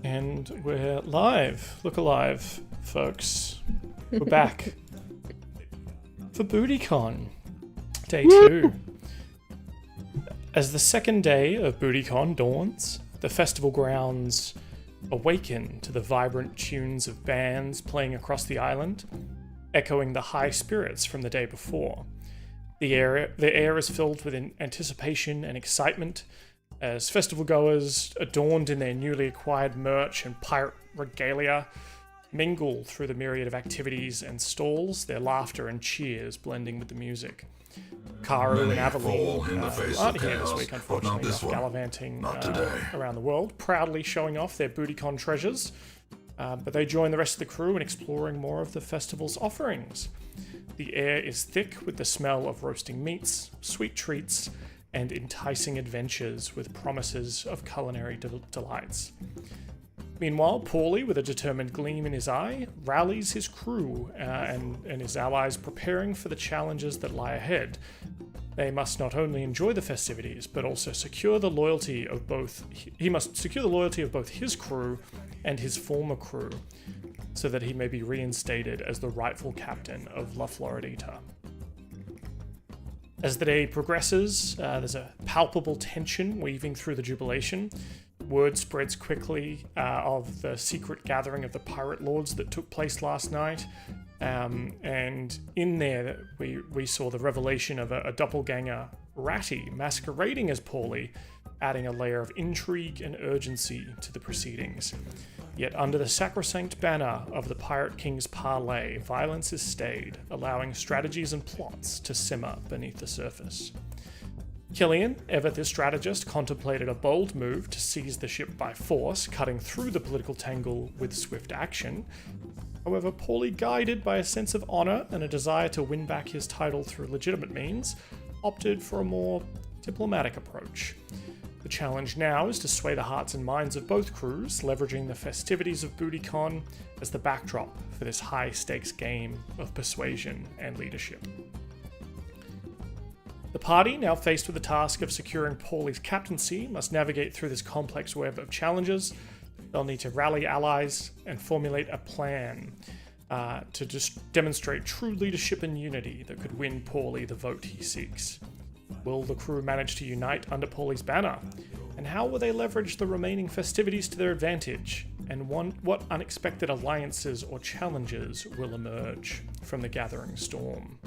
And we're live. Look alive, folks. We're back for BootyCon, day 2. As the second day of BootyCon dawns, the festival grounds awaken to the vibrant tunes of bands playing across the island, echoing the high spirits from the day before. The air is filled with anticipation and excitement as festival goers, adorned in their newly acquired merch and pirate regalia, mingle through the myriad of activities and stalls, their laughter and cheers blending with the music. Karu and Aveline aren't here this week, unfortunately, gallivanting around the world, proudly showing off their BootyCon treasures, but they join the rest of the crew in exploring more of the festival's offerings. The air is thick with the smell of roasting meats, sweet treats, and enticing adventures with promises of culinary delights. Meanwhile, Paulie, with a determined gleam in his eye, rallies his crew and his allies, preparing for the challenges that lie ahead. They must not only enjoy the festivities, but also secure the loyalty of both. He must secure the loyalty of both his crew and his former crew, so that he may be reinstated as the rightful captain of La Floridita. As the day progresses, there's a palpable tension weaving through the jubilation. Word spreads quickly of the secret gathering of the pirate lords that took place last night. And in there, we saw the revelation of a doppelganger Ratty masquerading as Paulie, adding a layer of intrigue and urgency to the proceedings. Yet under the sacrosanct banner of the Pirate King's parlay, violence is stayed, allowing strategies and plots to simmer beneath the surface. Killian, ever the strategist, contemplated a bold move to seize the ship by force, cutting through the political tangle with swift action. However, Paulie, guided by a sense of honour and a desire to win back his title through legitimate means, opted for a more diplomatic approach. The challenge now is to sway the hearts and minds of both crews, leveraging the festivities of BootyCon as the backdrop for this high-stakes game of persuasion and leadership. The party, now faced with the task of securing Paulie's captaincy, must navigate through this complex web of challenges. They'll need to rally allies and formulate a plan to just demonstrate true leadership and unity that could win Paulie the vote he seeks. Will the crew manage to unite under Paulie's banner? And how will they leverage the remaining festivities to their advantage? And what unexpected alliances or challenges will emerge from the gathering storm?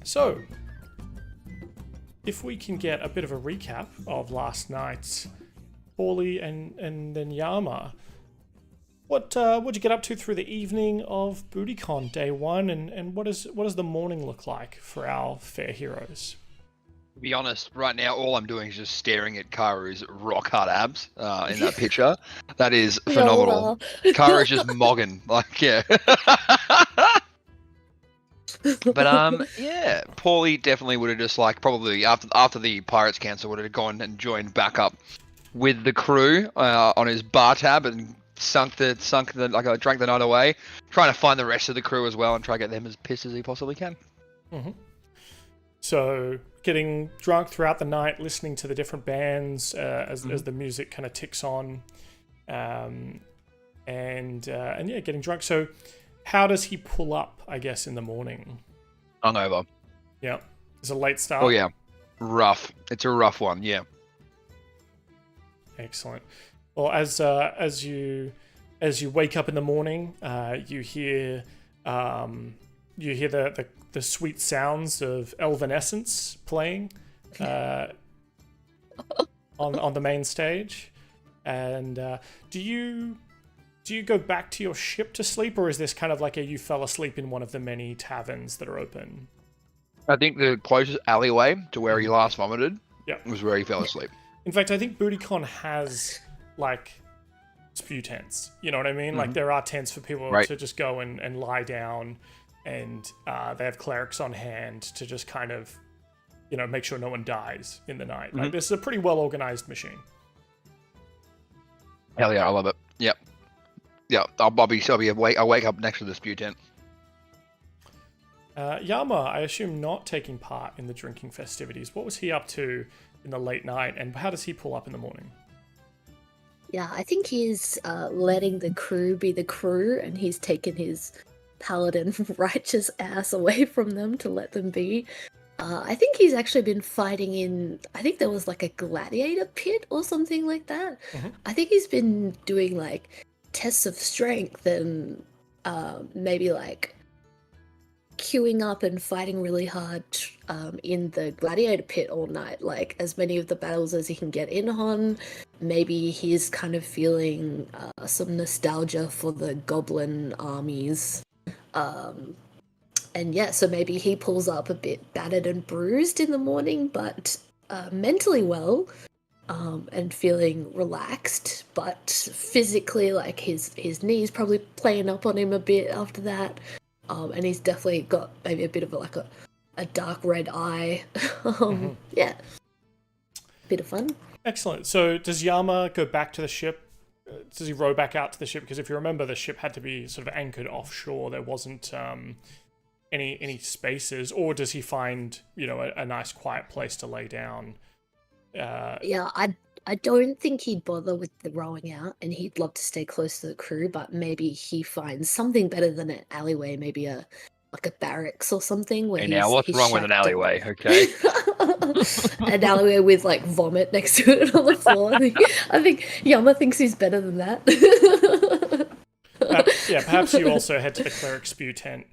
So, if we can get a bit of a recap of last night's Paulie and then Yama, what'd you get up to through the evening of BootyCon day 1, and what does the morning look like for our fair heroes? To be honest, right now all I'm doing is just staring at Karu's rock hard abs in that picture. That is phenomenal. Karu's just mogging, like, yeah. But yeah, Paulie definitely would have just, like, probably after the Pirates cancel, would have gone and joined back up with the crew on his bar tab and drank the night away, trying to find the rest of the crew as well and try to get them as pissed as he possibly can. Mm-hmm. So getting drunk throughout the night, listening to the different bands as the music kind of ticks on, and yeah, getting drunk. So how does he pull up, I guess, in the morning? Hungover. Yeah. It's a late start. Oh yeah, rough. It's a rough one. Yeah. Excellent. Well, as you wake up in the morning, you hear the sweet sounds of Elvanescence playing on the main stage. And do you go back to your ship to sleep, or is this kind of like you fell asleep in one of the many taverns that are open? I think the closest alleyway to where he last vomited was where he fell asleep. In fact, I think BootyCon has, like, spew tents. You know what I mean? Mm-hmm. Like, there are tents for people to just go and lie down, and they have clerics on hand to just kind of, make sure no one dies in the night. Mm-hmm. Like, this is a pretty well-organized machine. Hell yeah, I love it. Yep. Yeah, I'll wake up next to the spew tent. Yama, I assume not taking part in the drinking festivities. What was he up to in the late night, and how does he pull up in the morning? Yeah, I think he's letting the crew be the crew, and he's taken his paladin righteous ass away from them to let them be. I think he's actually been fighting in. I think there was like a gladiator pit or something like that. Mhm. I think he's been doing like tests of strength and maybe like queuing up and fighting really hard in the gladiator pit all night, like as many of the battles as he can get in on. Maybe he's kind of feeling some nostalgia for the goblin armies. And yeah, so maybe he pulls up a bit battered and bruised in the morning, but mentally well. And feeling relaxed, but physically, like his knees probably playing up on him a bit after that. And he's definitely got maybe a bit of a dark red eye. Yeah, bit of fun. Excellent. So does Yama go back to the ship? Does he row back out to the ship? Because if you remember, the ship had to be sort of anchored offshore. There wasn't any spaces. Or does he find a nice quiet place to lay down? Yeah, I don't think he'd bother with the rowing out, and he'd love to stay close to the crew. But maybe he finds something better than an alleyway, maybe a barracks or something where Hey, now what's wrong with an alleyway? Okay. An alleyway with like vomit next to it on the floor. I think Yama thinks he's better than that. Perhaps you also head to the cleric spew tent,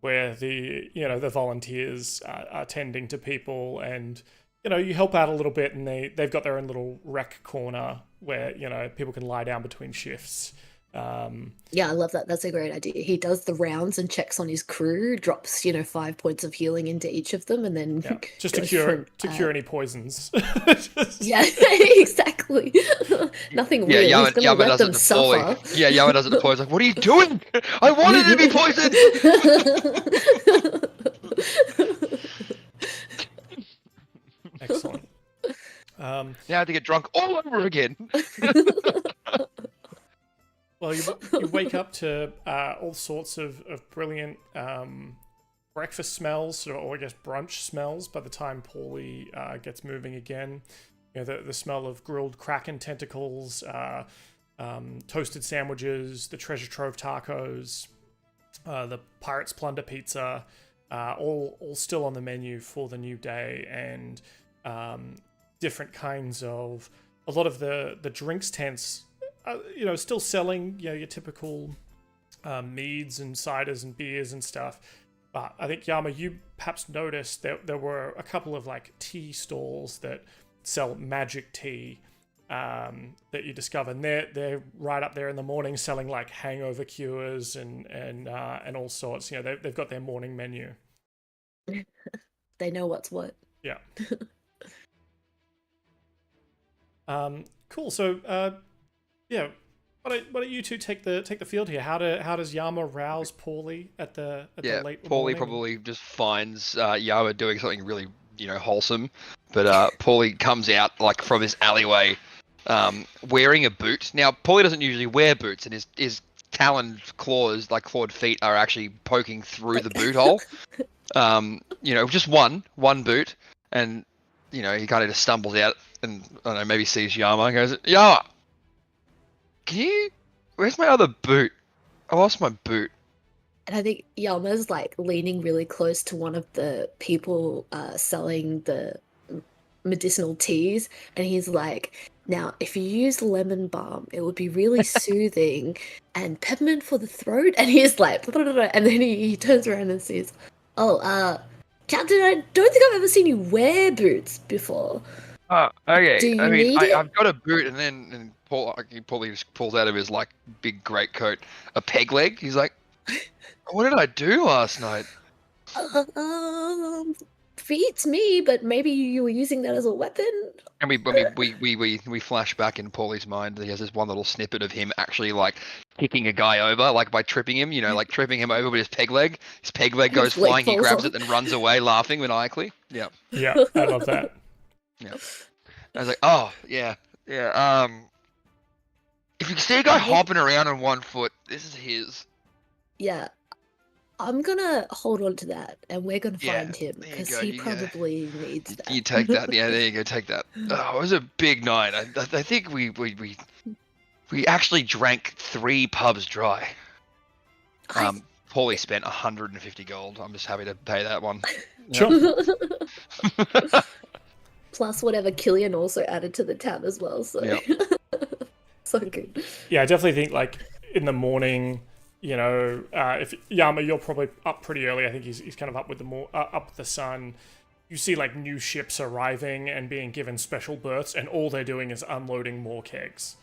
where the volunteers are tending to people, and you help out a little bit, and they've got their own little rec corner where people can lie down between shifts. Yeah, I love that. That's a great idea. He does the rounds and checks on his crew, drops 5 points of healing into each of them, and then just to cure any poisons. Yeah, exactly. Nothing weird. He's gonna Yama let does them it to suffer. Paulie. Yeah, Yama does it to Paulie. He's like, "What are you doing? I wanted it to be poisoned." Excellent. Now I have to get drunk all over again. Well, you wake up to all sorts of brilliant breakfast smells, or I guess brunch smells, by the time Paulie gets moving again. The smell of grilled kraken tentacles, toasted sandwiches, the treasure trove tacos, the pirate's plunder pizza, all still on the menu for the new day, and different kinds of a lot of the drinks tents. Still selling, your typical meads and ciders and beers and stuff. But I think, Yama, you perhaps noticed that there were a couple of tea stalls that sell magic tea that you discover. And they're right up there in the morning selling hangover cures and all sorts. They've got their morning menu. They know what's what. Yeah. Cool. So. Yeah, why don't you two take the field here? How does Yama rouse Paulie at the late Paulie morning? probably just finds Yama doing something really wholesome, but Paulie comes out from his alleyway, wearing a boot. Now Paulie doesn't usually wear boots, and his taloned claws, clawed feet, are actually poking through the boot hole. Just one boot, and he kind of just stumbles out, and I don't know, maybe sees Yama and goes, "Yama, where's my other boot? I lost my boot." And I think Yama's leaning really close to one of the people selling the medicinal teas, and he's like, "Now, if you use lemon balm, it would be really soothing, and peppermint for the throat." And he's like, and then he turns around and says, "Oh, Captain, I don't think I've ever seen you wear boots before." Okay. Do you need it? I've got a boot, and Paulie just pulls out of his big greatcoat a peg leg. He's like, "What did I do last night?" Beats me, but maybe you were using that as a weapon. And we flash back in Paulie's mind. He has this one little snippet of him actually kicking a guy over, by tripping him. Tripping him over with his peg leg. His peg leg goes flying. He grabs it and runs away, laughing maniacally. Yeah. Yeah, I love that. Yeah. I was like, oh yeah. If you see a guy hopping around on one foot, this is his. Yeah. I'm gonna hold on to that, and we're gonna Yeah, find him there you because go, he you go. probably needs that. You take that. Yeah, there you go. Take that. Oh, it was a big night. I think we actually drank 3 pubs dry. I- Paulie spent 150 gold. I'm just happy to pay that one. Sure. Plus whatever Killian also added to the tab as well. So Yep. so good. Yeah, I definitely think like in the morning, if Yama, you're probably up pretty early. I think he's kind of up with up with the sun. You see like new ships arriving and being given special berths, and all they're doing is unloading more kegs.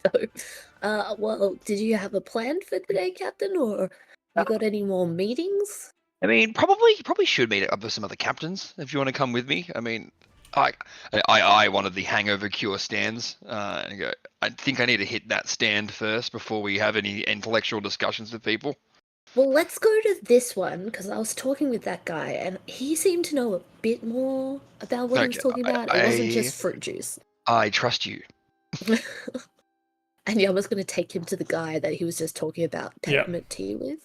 So, well, did you have a plan for today, Captain, or you got any more meetings? I mean, probably should meet up with some other captains if you want to come with me. I mean, I one of the hangover cure stands, and go. I think I need to hit that stand first before we have any intellectual discussions with people. Well, let's go to this one because I was talking with that guy, and he seemed to know a bit more about what he was Okay, talking about. It wasn't just fruit juice. I trust you. And Yama's going to take him to the guy that he was just talking about peppermint tea with.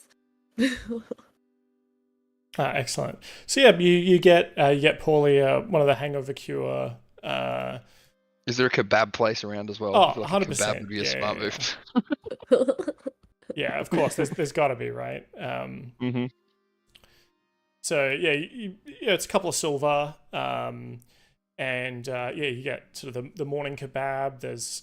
Excellent. So yeah, you get Paulie one of the hangover cure. Is there a kebab place around as well? Oh, I feel like 100%. A kebab would be a smart move. Yeah, of course. There's got to be, right? Mm-hmm. So yeah, it's a couple of silver, and you get sort of the morning kebab. There's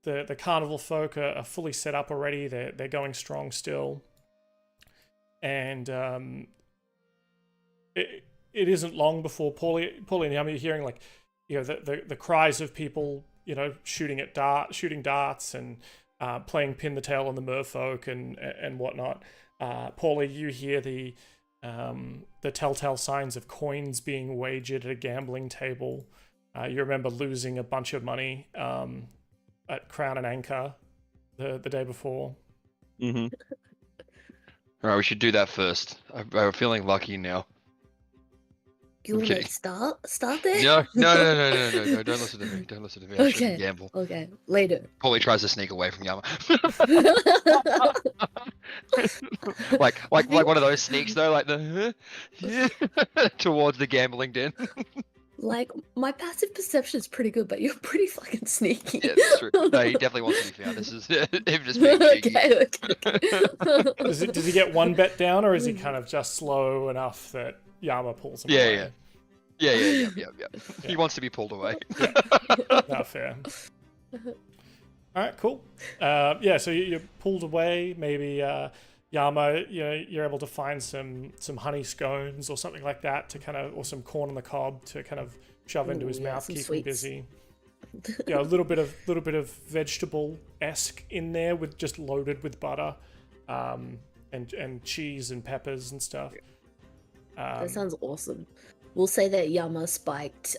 the carnival folk are fully set up already. They're going strong still, and it isn't long before Paulie and Yami are hearing like the cries of people shooting darts and playing pin the tail on the merfolk and whatnot. Paulie, you hear the telltale signs of coins being wagered at a gambling table. You remember losing a bunch of money at Crown and Anchor the day before. Mm-hmm. All right, we should do that first. I'm feeling lucky now. You want to start there? No, don't listen to me. Don't listen to me. I shouldn't gamble. Okay, later. Paulie tries to sneak away from Yama. like one of those sneaks though, like the towards the gambling den. Like, my passive perception is pretty good, but you're pretty fucking sneaky. Yeah, that's true. No, he definitely wants to be found. This is him just being cheeky. Okay. Does he get one bet down, or is he kind of just slow enough that Yama pulls him away? Yeah. He wants to be pulled away. Not fair. All right, cool. So you're pulled away. Maybe Yama, you're able to find some honey scones or something like that or some corn on the cob to kind of shove into his mouth, keep him busy. A little bit of vegetable-esque in there with just loaded with butter, and cheese and peppers and stuff. That sounds awesome. We'll say that Yama spiked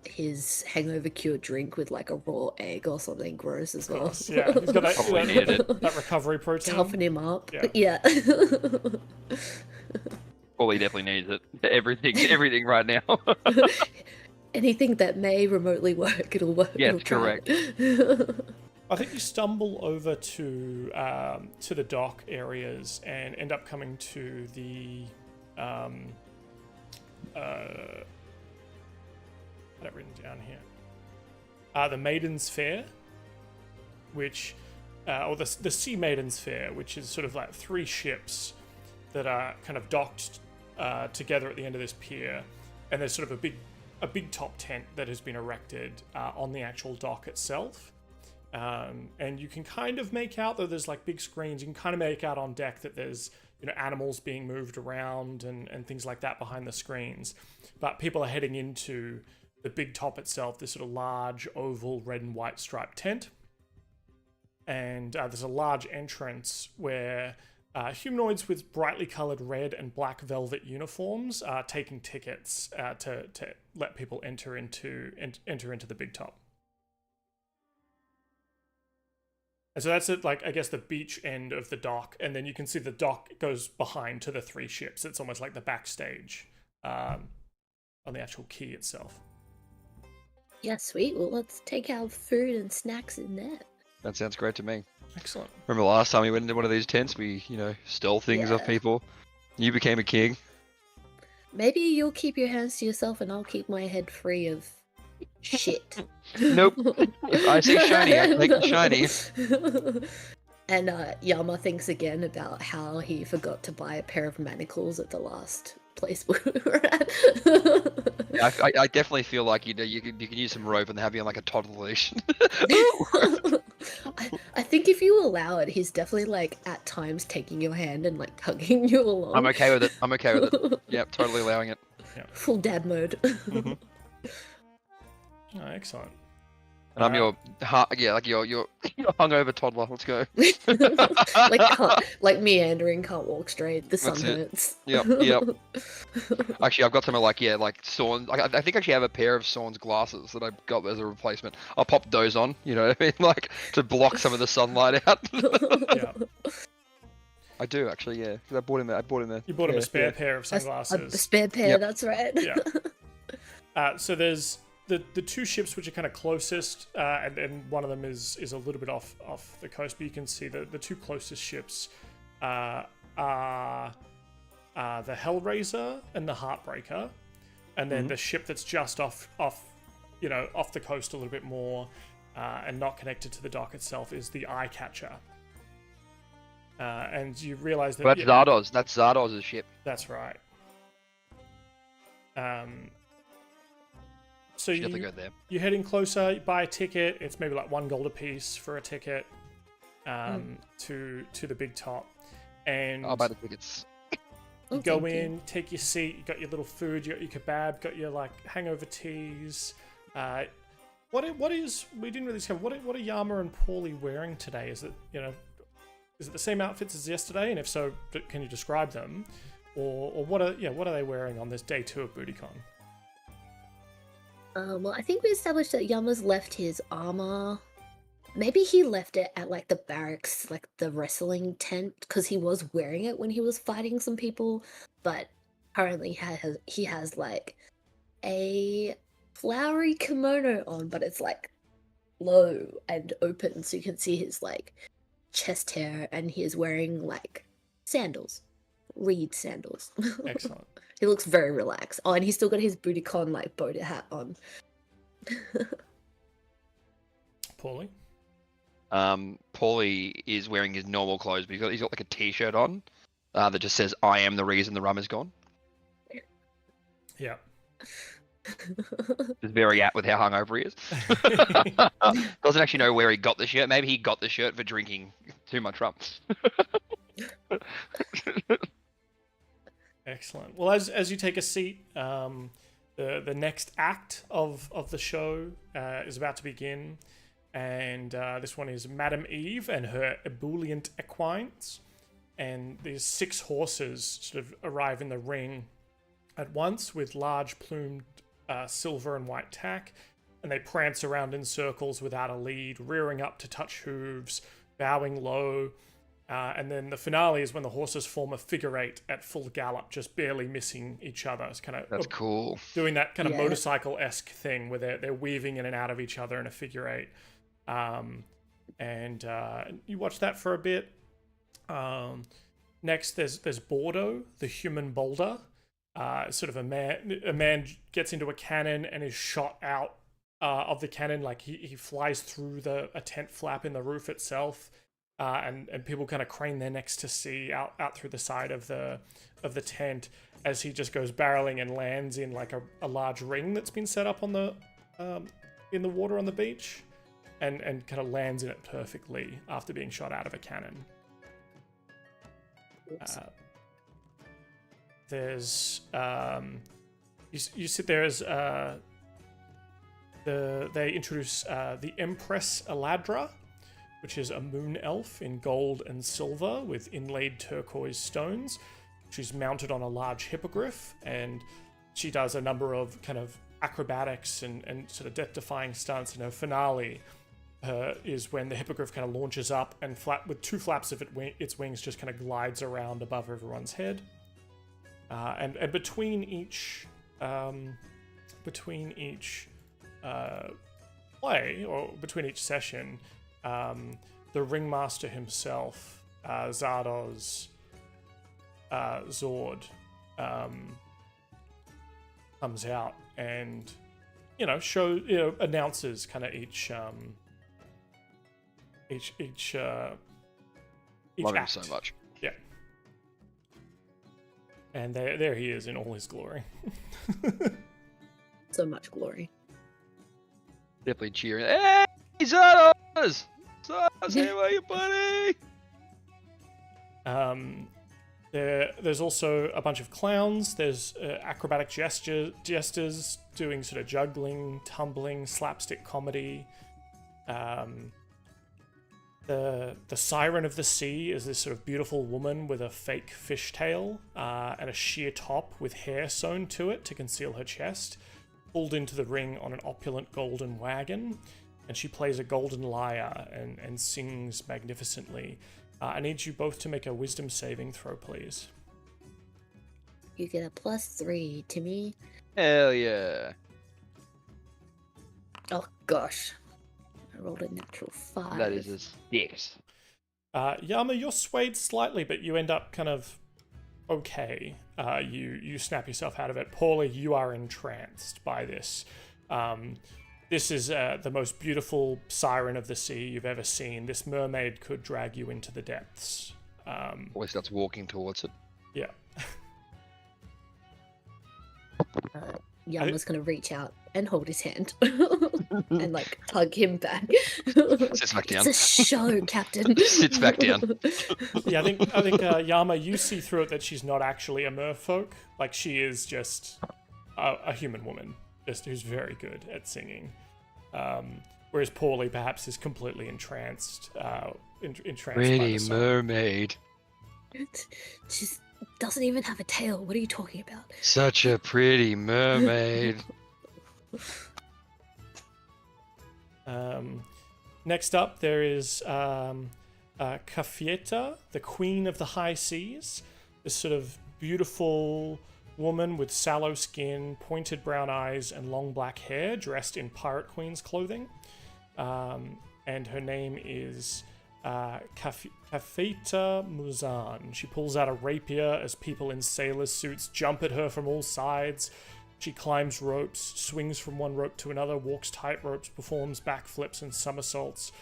his hangover cure drink with like a raw egg or something gross as well. Yeah, he's got that recovery protein. Toughen him up. Yeah. Well, he definitely needs it. Everything right now. Anything that may remotely work, it'll work. Yes, correct. I think you stumble over to the dock areas and end up coming to the I have it written down here. The Maidens Fair, which, or the Sea Maidens Fair, which is sort of like 3 ships that are kind of docked together at the end of this pier, and there's sort of a big top tent that has been erected on the actual dock itself. And you can kind of make out that there's like big screens. You can kind of make out on deck that there's animals being moved around and things like that behind the screens. But people are heading into the big top itself, this sort of large oval red and white striped tent. And there's a large entrance where humanoids with brightly colored red and black velvet uniforms are taking tickets to let people enter into the big top. And so that's I guess the beach end of the dock, and then you can see the dock goes behind to the 3 ships. It's almost like the backstage on the actual quay itself. Yeah, sweet. Well, let's take our food and snacks in there. That sounds great to me. Excellent. Remember last time we went into one of these tents, we, stole things off Yeah. people. You became a king. Maybe you'll keep your hands to yourself and I'll keep my head free of shit. Nope. If I see shiny, I take the shiny. And Yama thinks again about how he forgot to buy a pair of manacles at the last place we were at. Yeah, I definitely feel like you can use some rope and have you on like a toddler leash. I think if you allow it, he's definitely like at times taking your hand and like tugging you along. I'm okay with it. Yep, totally allowing it. Full dad mode. Oh, excellent. And I'm your hungover toddler. Let's go. like meandering, can't walk straight. The sun That's it. hurts. Yep. Actually, I've got some like Sawn's. I think I actually have a pair of Sawn's glasses that I got as a replacement. I'll pop those on. You know what I mean? Like to block some of the sunlight out. Yeah. I do actually, yeah. 'Cause I bought him there. You bought him a spare pair of sunglasses. A spare pair, Yep. that's right. Yeah. So there's the two ships which are kind of closest, and one of them is a little bit off the coast, but you can see the two closest ships are the Hellraiser and the Heartbreaker, and then the ship that's just off the coast a little bit more, and not connected to the dock itself is the Eyecatcher. And you realize that Well, that's Zardoz. That's Zardoz's ship. that's right. So You have to go there. you're heading closer, you buy a ticket, it's maybe like $1 a piece for a ticket to the big top. And I'll buy the tickets. you go in, take your seat, you got your little food, you got your kebab, got your like hangover teas. We didn't really discover, what are Yama and Paulie wearing today? Is it the same outfits as yesterday? And if so, can you describe them? Or what are they wearing on this day 2 of BootyCon? Well, I think we established that Yama's left his armor. Maybe he left it at like the barracks, like the wrestling tent, because he was wearing it when he was fighting some people. But currently he has like a flowery kimono on, but it's like low and open, so you can see his like chest hair, and he is wearing like sandals, reed sandals. Excellent. He looks very relaxed. Oh, and he's still got his BootyCon like boater hat on. Paulie? Paulie is wearing his normal clothes, but he's got like a t-shirt on that just says "I am the reason the rum is gone." Yeah. He's very apt with how hungover he is. Doesn't actually know where he got the shirt. Maybe he got the shirt for drinking too much rum. Excellent. Well, as you take a seat, the next act of the show is about to begin, and this one is Madame Eve and her ebullient equines, and these 6 horses sort of arrive in the ring at once with large plumed silver and white tack, and they prance around in circles without a lead, rearing up to touch hooves, bowing low. And then the finale is when the horses form a figure 8 at full gallop, just barely missing each other. It's kind of That's cool. doing that kind of Yeah. motorcycle-esque thing where they're weaving in and out of each other in a figure 8. And you watch that for a bit. Next, there's Bordeaux, the human boulder. Sort of a man gets into a cannon and is shot out of the cannon, like he flies through a tent flap in the roof itself. And people kind of crane their necks to see out through the side of the tent as he just goes barreling and lands in like a large ring that's been set up on the in the water on the beach, and kind of lands in it perfectly after being shot out of a cannon. There's you sit there as they introduce the Empress Eladra, which is a moon elf in gold and silver with inlaid turquoise stones. She's mounted on a large hippogriff, and she does a number of kind of acrobatics and sort of death-defying stunts. And her finale is when the hippogriff kind of launches up and with 2 flaps of its wings just kind of glides around above everyone's head. And between each play, or between each session, ringmaster himself, Zardoz Zord, comes out and announces kind of each Love him act. so much. Yeah. And there he is in all his glory. So much glory. Definitely cheering. Hey, Zardoz! Zardoz, how are you, buddy? There's also a bunch of clowns. There's acrobatic jesters doing sort of juggling, tumbling, slapstick comedy. The siren of the sea is this sort of beautiful woman with a fake fishtail and a sheer top with hair sewn to it to conceal her chest, pulled into the ring on an opulent golden wagon, and she plays a golden lyre and sings magnificently. I need you both to make a wisdom saving throw, please. You get a +3, Timmy. Hell yeah. Oh gosh. I rolled a natural 5. That is a 6. Yama, you're swayed slightly, but you end up kind of okay. You snap yourself out of it. Paulie, you are entranced by this. This is the most beautiful siren of the sea you've ever seen. This mermaid could drag you into the depths. Always starts walking towards it. Yeah. Yama's gonna reach out and hold his hand and like tug him back. Sits back down. It's a show, Captain. Sits back down. Yeah, I think Yama, you see through it that she's not actually a merfolk. Like, she is just a human woman, just who's very good at singing. Whereas Paulie perhaps is completely entranced. Entranced by Pretty the song. mermaid. She doesn't even have a tail. What are you talking about? Such a pretty mermaid. Next up, there is Kafieta, the Queen of the High Seas. This sort of beautiful woman with sallow skin, pointed brown eyes, and long black hair, dressed in Pirate Queen's clothing. And her name is Kafita Muzan. She pulls out a rapier as people in sailor suits jump at her from all sides. She climbs ropes, swings from one rope to another, walks tight ropes, performs backflips and somersaults.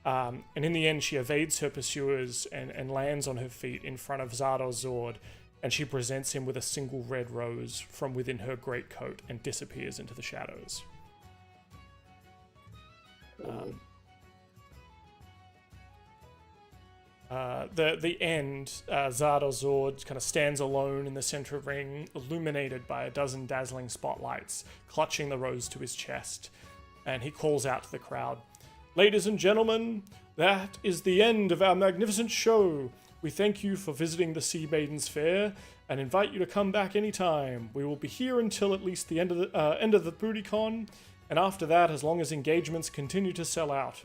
And in the end, she evades her pursuers and lands on her feet in front of Zardoz Zord, and she presents him with a single red rose from within her greatcoat and disappears into the shadows. The end, Zardoz Zord kind of stands alone in the center of the ring, illuminated by a dozen dazzling spotlights, clutching the rose to his chest, and he calls out to the crowd, "Ladies and gentlemen, that is the end of our magnificent show. We thank you for visiting the Sea Maidens Fair and invite you to come back anytime. We will be here until at least the end of the BootyCon, and after that, as long as engagements continue to sell out.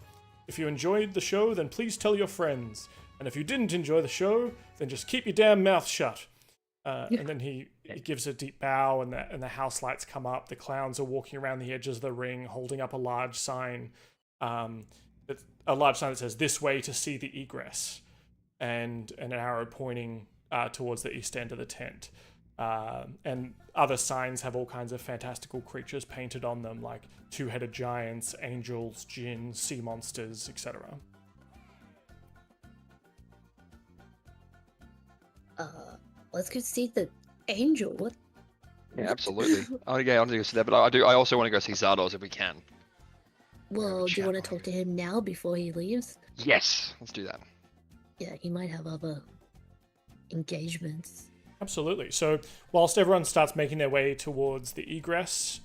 If you enjoyed the show, then please tell your friends. And if you didn't enjoy the show, then just keep your damn mouth shut." And then he gives a deep bow, and the house lights come up. The clowns are walking around the edges of the ring, holding up a large sign, that says "This way to see the egress," and an arrow pointing towards the east end of the tent. And other signs have all kinds of fantastical creatures painted on them, like two-headed giants, angels, djinns, sea monsters, etc. Let's go see the angel. What? Yeah, absolutely. I want to go see that, but I also want to go see Zardoz if we can. Well, do you want to talk to him now before he leaves? Yes, let's do that. Yeah, he might have other engagements. Absolutely. So whilst everyone starts making their way towards the egress,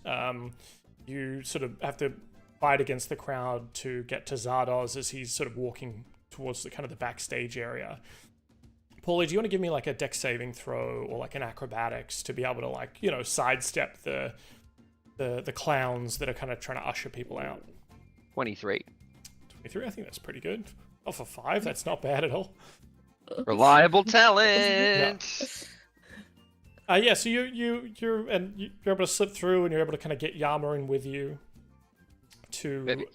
you sort of have to fight against the crowd to get to Zardoz as he's sort of walking towards the kind of the backstage area. Paulie, do you want to give me like a dex saving throw or like an acrobatics to be able to like, sidestep the clowns that are kind of trying to usher people out? 23. 23, I think that's pretty good. Oh, for 5, that's not bad at all. Reliable talent. So you're able to slip through, and you're able to kind of get Yama in with you to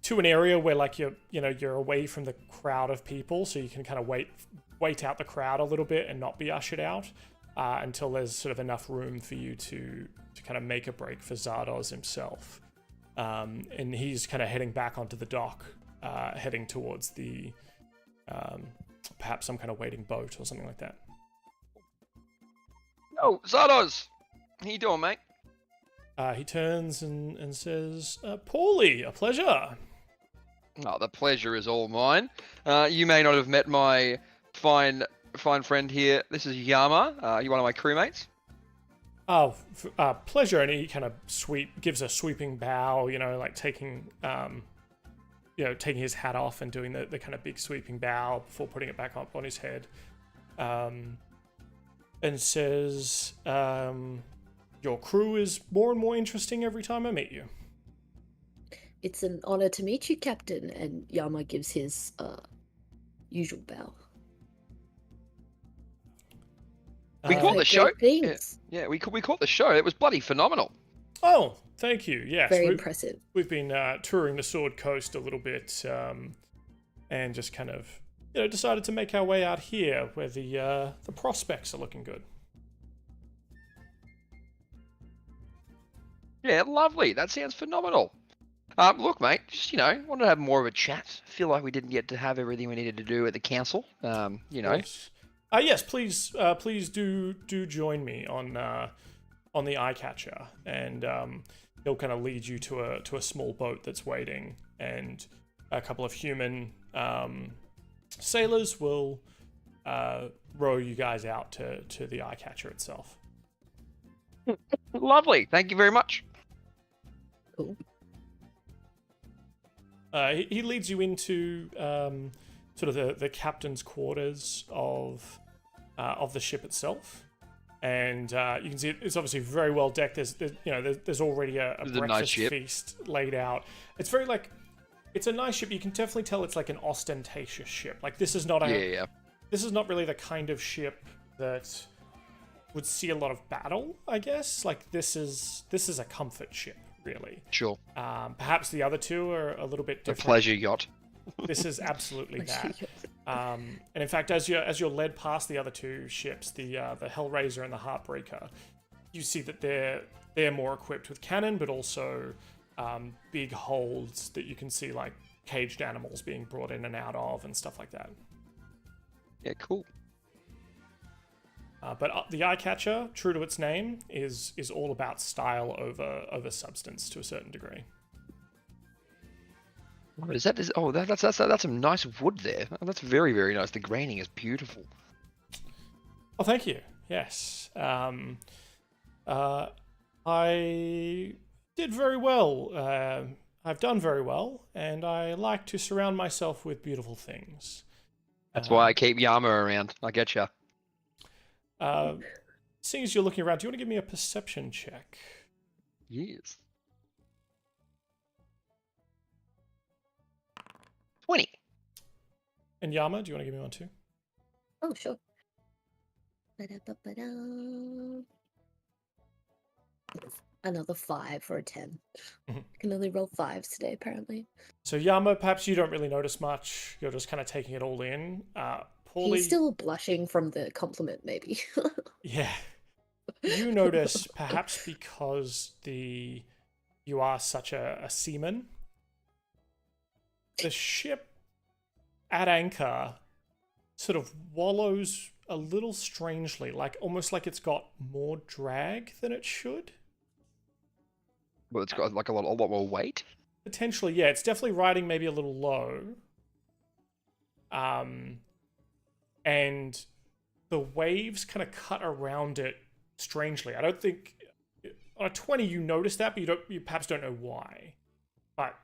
to an area where like you're away from the crowd of people, so you can kind of wait out the crowd a little bit and not be ushered out until there's sort of enough room for you to kind of make a break for Zardoz himself. And he's kind of heading back onto the dock, heading towards the perhaps some kind of waiting boat or something like that. Oh, Zardoz! How you doing, mate? He turns and says, Paulie, a pleasure. Oh, the pleasure is all mine. You may not have met my fine friend here. This is Yama. You one of my crewmates? Oh, pleasure. And he kind of gives a sweeping bow, like taking his hat off and doing the kind of big sweeping bow before putting it back up on his head. And says, your crew is more and more interesting every time I meet you. It's an honor to meet you, Captain. And Yama gives his usual bow. We caught the show. Things. Yeah, we caught the show. It was bloody phenomenal. Oh, thank you. Yes, very impressive. We've been touring the Sword Coast a little bit, and just kind of decided to make our way out here where the prospects are looking good. Yeah, lovely. That sounds phenomenal. Look, mate, just wanted to have more of a chat. Feel like we didn't get to have everything we needed to do at the council. Yes. Yes, please do join me on the eye catcher, and he'll kind of lead you to a small boat that's waiting, and a couple of human sailors will row you guys out to the eye catcher itself. Lovely, thank you very much. Cool. He leads you into sort of the captain's quarters of the ship itself, and you can see it's obviously very well decked. There's already a breakfast feast laid out. It's very it's a nice ship. You can definitely tell it's like an ostentatious ship. Like this is not this is not really the kind of ship that would see a lot of battle, I guess. Like this is a comfort ship, really. Sure. Perhaps the other two are a little bit different. A pleasure yacht. This is absolutely that. And in fact, as you're led past the other two ships, the Hellraiser and the Heartbreaker, you see that they're more equipped with cannon, but also big holds that you can see like caged animals being brought in and out of and stuff like that. Yeah, cool. But the eye catcher, true to its name, is all about style over substance to a certain degree. What is that? That's some nice wood there. Oh, that's very, very nice. The graining is beautiful. Oh, thank you. Yes. I did very well. I've done very well, and I like to surround myself with beautiful things. That's why I keep Yama around. I getcha. Seeing as you're looking around, do you want to give me a perception check? Yes. 20. And Yama, do you want to give me one too? Oh, sure. Ba-da-ba-ba-da. Another 5 for a 10. Mm-hmm. I can only roll 5s today, apparently. So Yama, perhaps you don't really notice much. You're just kind of taking it all in. Paulie, He's still blushing from the compliment, maybe. Yeah. You notice, perhaps because you are such a seaman, the ship at anchor sort of wallows a little strangely, almost like it's got more drag than it should. Well, it's got like a lot more weight. Potentially, yeah. It's definitely riding maybe a little low. And the waves kind of cut around it strangely. I don't think on a 20 you notice that, but you perhaps don't know why. But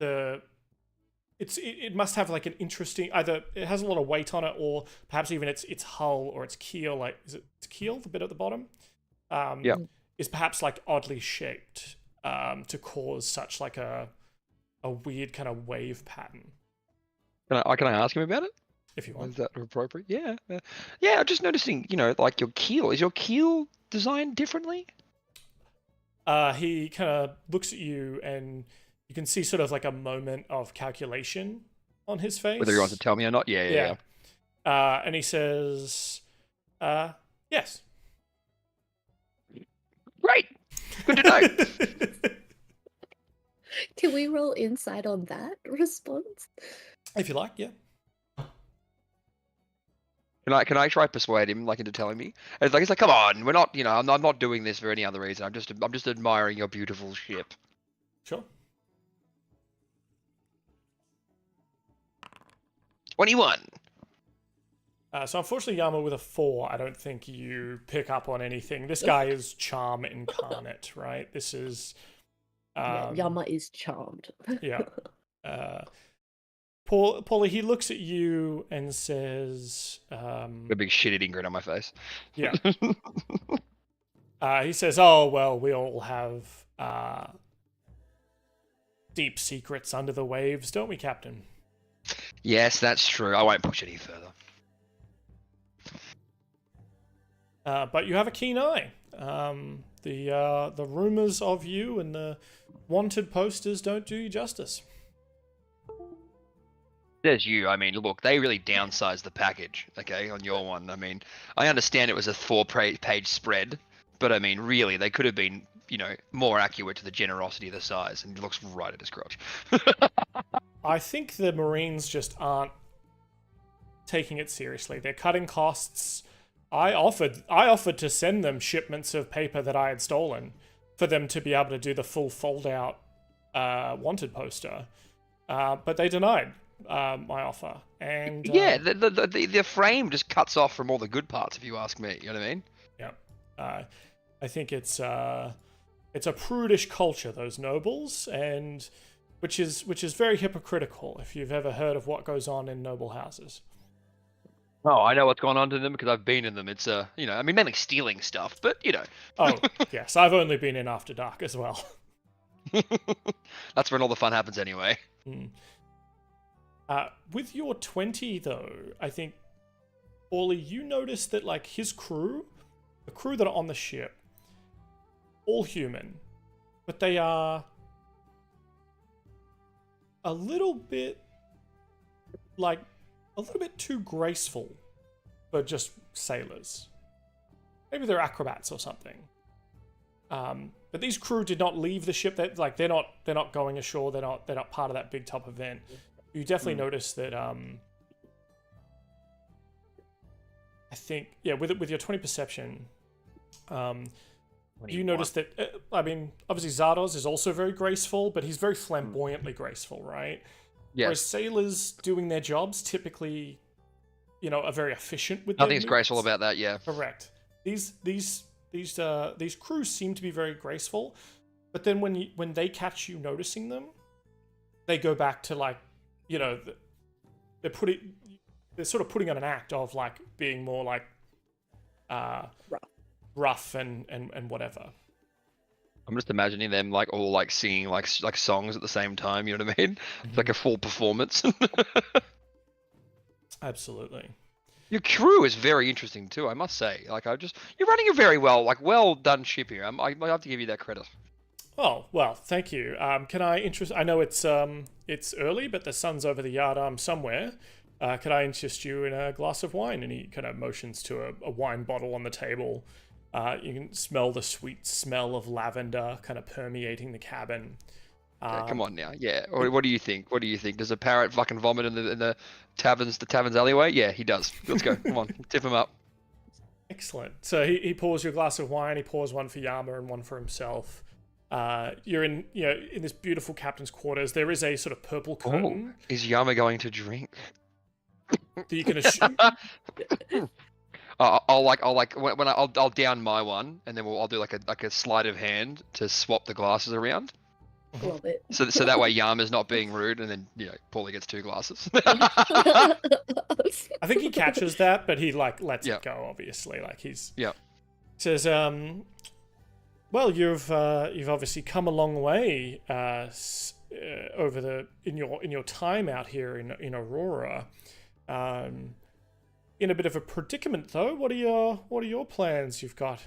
it must have like an interesting, either it has a lot of weight on it, or perhaps even its hull or its keel, like is it its keel, the bit at the bottom? Yeah. Is perhaps like oddly shaped to cause such like a weird kind of wave pattern. Can I ask him about it? If you want. Is that appropriate? Yeah. Yeah, I'm just noticing, like your keel. Is your keel designed differently? He kind of looks at you, and you can see sort of like a moment of calculation on his face. Whether he wants to tell me or not. Yeah. And he says, yes. Great. Good to know. Can we roll insight on that response? If you like, yeah. Can I try persuade him into telling me? It's like, come on, we're not, I'm not doing this for any other reason. I'm just admiring your beautiful ship. Sure. 21. So unfortunately, Yama, with a 4, I don't think you pick up on anything. This guy is charm incarnate, right? This is... Yama is charmed. Yeah. Paulie, he looks at you and says... a big shit-eating grin on my face. Yeah. He says, oh, well, we all have deep secrets under the waves, don't we, Captain? Yes, that's true. I won't push any further. But you have a keen eye. The rumors of you and the wanted posters don't do you justice. There's you. I mean, look, they really downsized the package, okay, on your one. I mean, I understand it was a 4-page spread, but I mean, really, they could have been, more accurate to the generosity of the size, and it looks right at his crotch. I think the Marines just aren't taking it seriously. They're cutting costs. I offered to send them shipments of paper that I had stolen for them to be able to do the full fold-out wanted poster, but they denied my offer. And yeah, the frame just cuts off from all the good parts, if you ask me. You know what I mean? Yeah, I think it's a prudish culture, those nobles, and which is very hypocritical. If you've ever heard of what goes on in noble houses. Oh, I know what's going on to them because I've been in them. It's I mean, mainly stealing stuff, but Oh, yes, I've only been in After Dark as well. That's when all the fun happens anyway. Mm. With your 20, though, I think, Orly, you notice that, like, his crew, the crew that are on the ship, all human, but they are a little bit too graceful for just sailors. Maybe they're acrobats or something. But these crew did not leave the ship. They're not going ashore. They're not part of that big top event. You definitely notice that. I think with your 20 perception, you notice that. I mean, obviously Zardoz is also very graceful, but he's very flamboyantly graceful, right? Yeah. Whereas sailors doing their jobs typically, are very efficient with. Nothing's graceful about that. Yeah. Correct. These crews seem to be very graceful, but then when they catch you noticing them, they go back to they're sort of putting on an act of like being more like rough and whatever. I'm just imagining them all singing like songs at the same time. You know what I mean? It's like a full performance. Absolutely. Your crew is very interesting too, I must say. You're running a very well done ship here. I have to give you that credit. Oh, well, thank you. Can I I know it's early, but the sun's over the yardarm somewhere. Could I interest you in a glass of wine? And he kind of motions to a wine bottle on the table. You can smell the sweet smell of lavender kind of permeating the cabin. Okay, come on now, yeah. What do you think? Does a parrot fucking vomit in the tavern's alleyway? Yeah, he does. Let's go. Come on, tip him up. Excellent. So he pours you a glass of wine. He pours one for Yama and one for himself. You're in this beautiful captain's quarters. There is a sort of purple curtain. Oh, is Yama going to drink? That you can assume. I'll down my one, and then I'll do like a sleight of hand to swap the glasses around. Love it. So that way Yama's not being rude, and then Paulie gets 2 glasses. I think he catches that, but he lets it go. Obviously, says, well, you've obviously come a long way in your time out here in Aurora. In a bit of a predicament though. What are your plans? You've got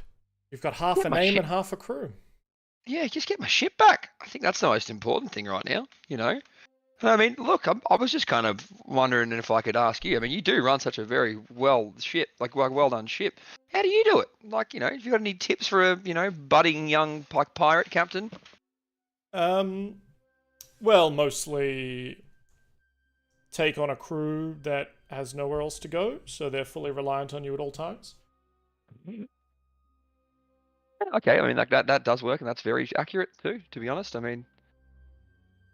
half a name and half a crew. yeah, just get my ship back. I think that's the most important thing right now, you know? I mean, look, I was just kind of wondering if I could ask you. I mean, you do run such a very well done ship. How do you do it? Like, you know, have you got any tips for a, you know, budding young like pirate captain? Well, mostly take on a crew that has nowhere else to go, so they're fully reliant on you at all times. Okay, I mean, like that does work, and that's very accurate too, to be honest. I mean,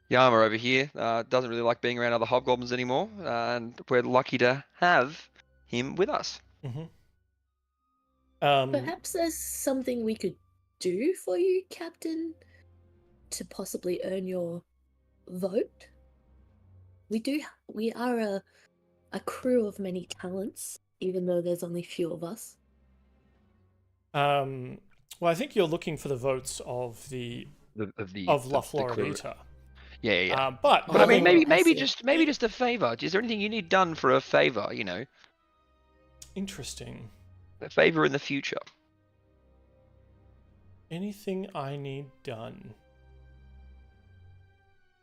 Yama over here doesn't really like being around other hobgoblins anymore, and we're lucky to have him with us. Mm-hmm. Perhaps there's something we could do for you, Captain, to possibly earn your vote. We are a crew of many talents, even though there's only few of us. Well, I think you're looking for the votes of La Floridita. Yeah. But I mean, I maybe see. just a favor. Is there anything you need done for a favor? You know, Interesting. a favor in the future. Anything I need done?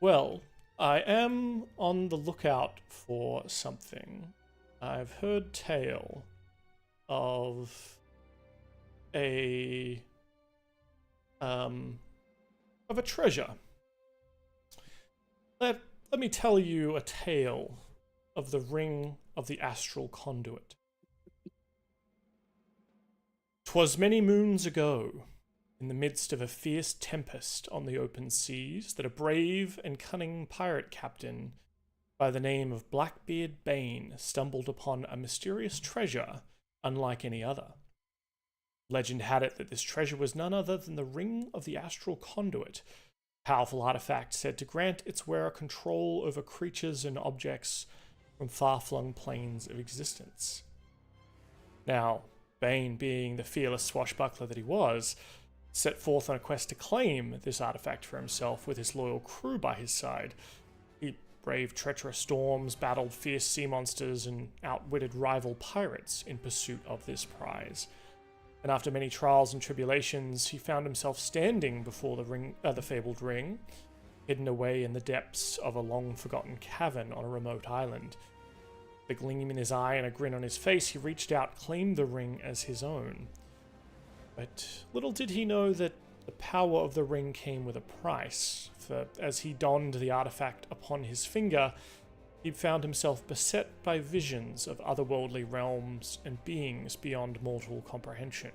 Well, I am on the lookout for something. I've heard tale of a treasure. Let me tell you a tale of the ring of the astral conduit. 'Twas many moons ago, in the midst of a fierce tempest on the open seas, that a brave and cunning pirate captain by the name of Blackbeard Bane stumbled upon a mysterious treasure unlike any other. Legend had it that this treasure was none other than the ring of the astral conduit, a powerful artifact said to grant its wearer control over creatures and objects from far-flung planes of existence. Now, Bane, being the fearless swashbuckler that he was, set forth on a quest to claim this artifact for himself with his loyal crew by his side. He braved treacherous storms, battled fierce sea monsters, and outwitted rival pirates in pursuit of this prize. And after many trials and tribulations, he found himself standing before the fabled ring, hidden away in the depths of a long-forgotten cavern on a remote island. The gleam in his eye and a grin on his face, he reached out, claimed the ring as his own. But little did he know that the power of the ring came with a price, for as he donned the artifact upon his finger, he found himself beset by visions of otherworldly realms and beings beyond mortal comprehension.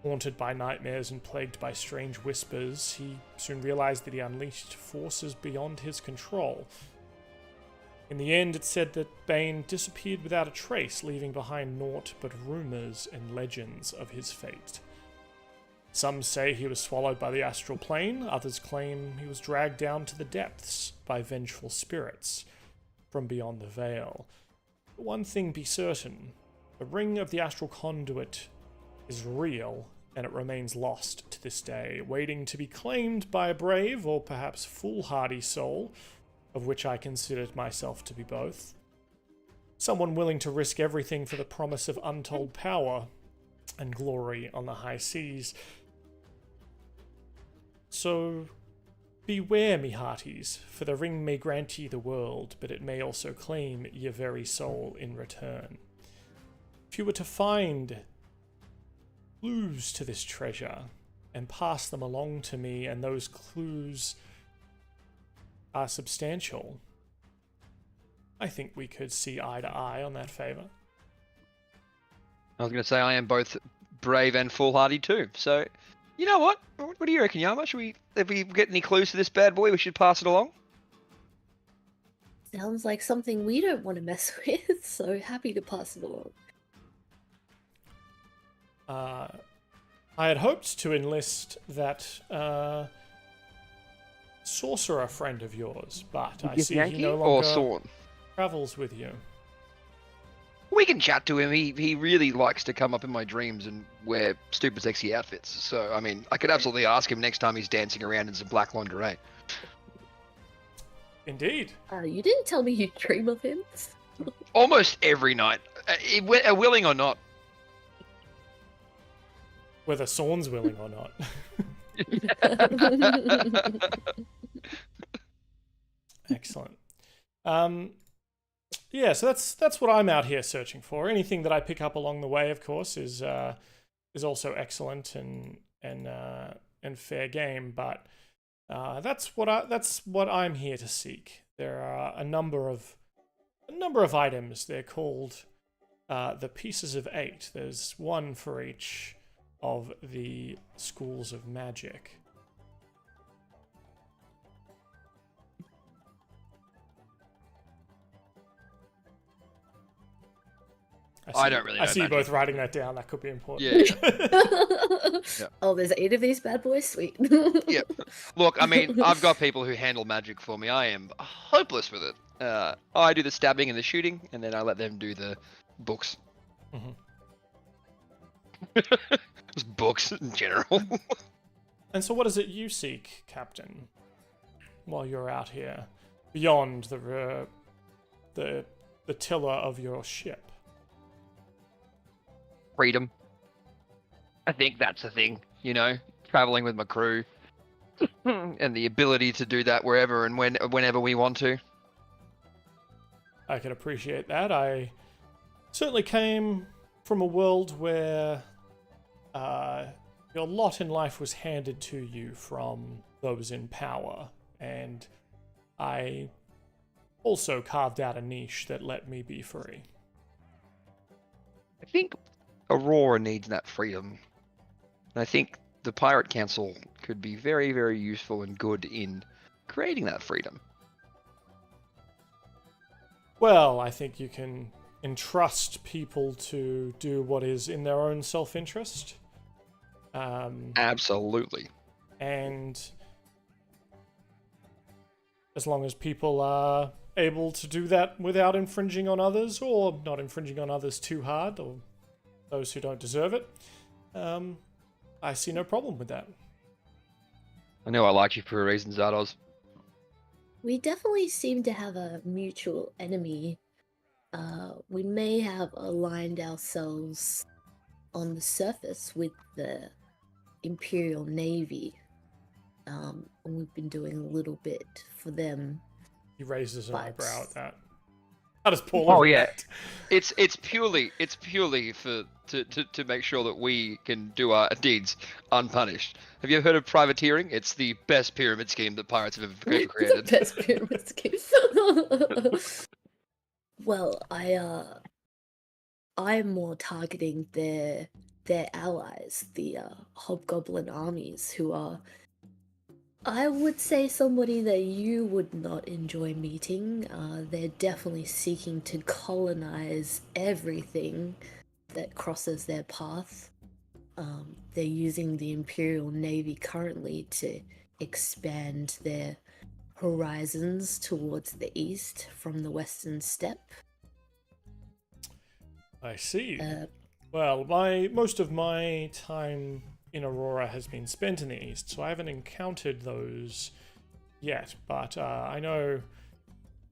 Haunted by nightmares and plagued by strange whispers, he soon realized that he unleashed forces beyond his control. In the end, it's said that Bane disappeared without a trace, leaving behind naught but rumors and legends of his fate. Some say he was swallowed by the astral plane, others claim he was dragged down to the depths by vengeful spirits from beyond the veil. But one thing be certain, the ring of the astral conduit is real, and it remains lost to this day, waiting to be claimed by a brave or perhaps foolhardy soul, of which I considered myself to be both. Someone willing to risk everything for the promise of untold power and glory on the high seas. So, beware, me hearties, for the ring may grant ye the world, but it may also claim your very soul in return. If you were to find clues to this treasure, and pass them along to me, and those clues are substantial, I think we could see eye to eye on that favor. I was going to say I am both brave and foolhardy too. So, you know what? What do you reckon, Yama? If we get any clues to this bad boy, we should pass it along? Sounds like something we don't want to mess with, so happy to pass it along. I had hoped to enlist that sorcerer friend of yours, but I see he no longer travels with you. We can chat to him. He really likes to come up in my dreams and wear stupid sexy outfits. So, I mean, I could absolutely ask him next time he's dancing around in some black lingerie. Indeed. You didn't tell me you dream of him. Almost every night, willing or not. Whether Sorn's willing or not. Excellent. Yeah, so that's what I'm out here searching for. Anything that I pick up along the way, of course, is also excellent and fair game. But that's what I'm here to seek. There are a number of items. They're called the Pieces of 8. There's one for each of the schools of magic. I don't really know I see you magic. both writing that down. That could be important. Yeah. Oh, there's 8 of these bad boys? Sweet. Yeah. Look, I mean, I've got people who handle magic for me. I am hopeless with it. I do the stabbing and the shooting, and then I let them do the books. Mhm. Just books in general. And so what is it you seek, Captain, while you're out here, beyond the tiller of your ship? Freedom. I think that's the thing, you know, traveling with my crew, and the ability to do that wherever and whenever we want to. I can appreciate that. I certainly came from a world where your lot in life was handed to you from those in power, and I also carved out a niche that let me be free. I think Aurora needs that freedom. And I think the Pirate Council could be very, very useful and good in creating that freedom. Well, I think you can entrust people to do what is in their own self-interest. Absolutely. And as long as people are able to do that without infringing on others, or not infringing on others too hard, or those who don't deserve it, I see no problem with that. I know I like you for a reason, Zardoz. We definitely seem to have a mutual enemy. We may have aligned ourselves on the surface with the Imperial Navy. And we've been doing a little bit for them. He raises an But- eyebrow at that. How does Paul? Oh, react? yeah. It's purely for to make sure that we can do our deeds unpunished. Have you ever heard of privateering? It's the best pyramid scheme that pirates have ever The created. best pyramid scheme. Well, I'm more targeting their allies, the hobgoblin armies, who are, I would say, somebody that you would not enjoy meeting. They're definitely seeking to colonize everything that crosses their path. They're using the Imperial Navy currently to expand their horizons towards the east from the Western Steppe. I see. Uh, Well, most of my time in Aurora has been spent in the east, so I haven't encountered those yet. But I know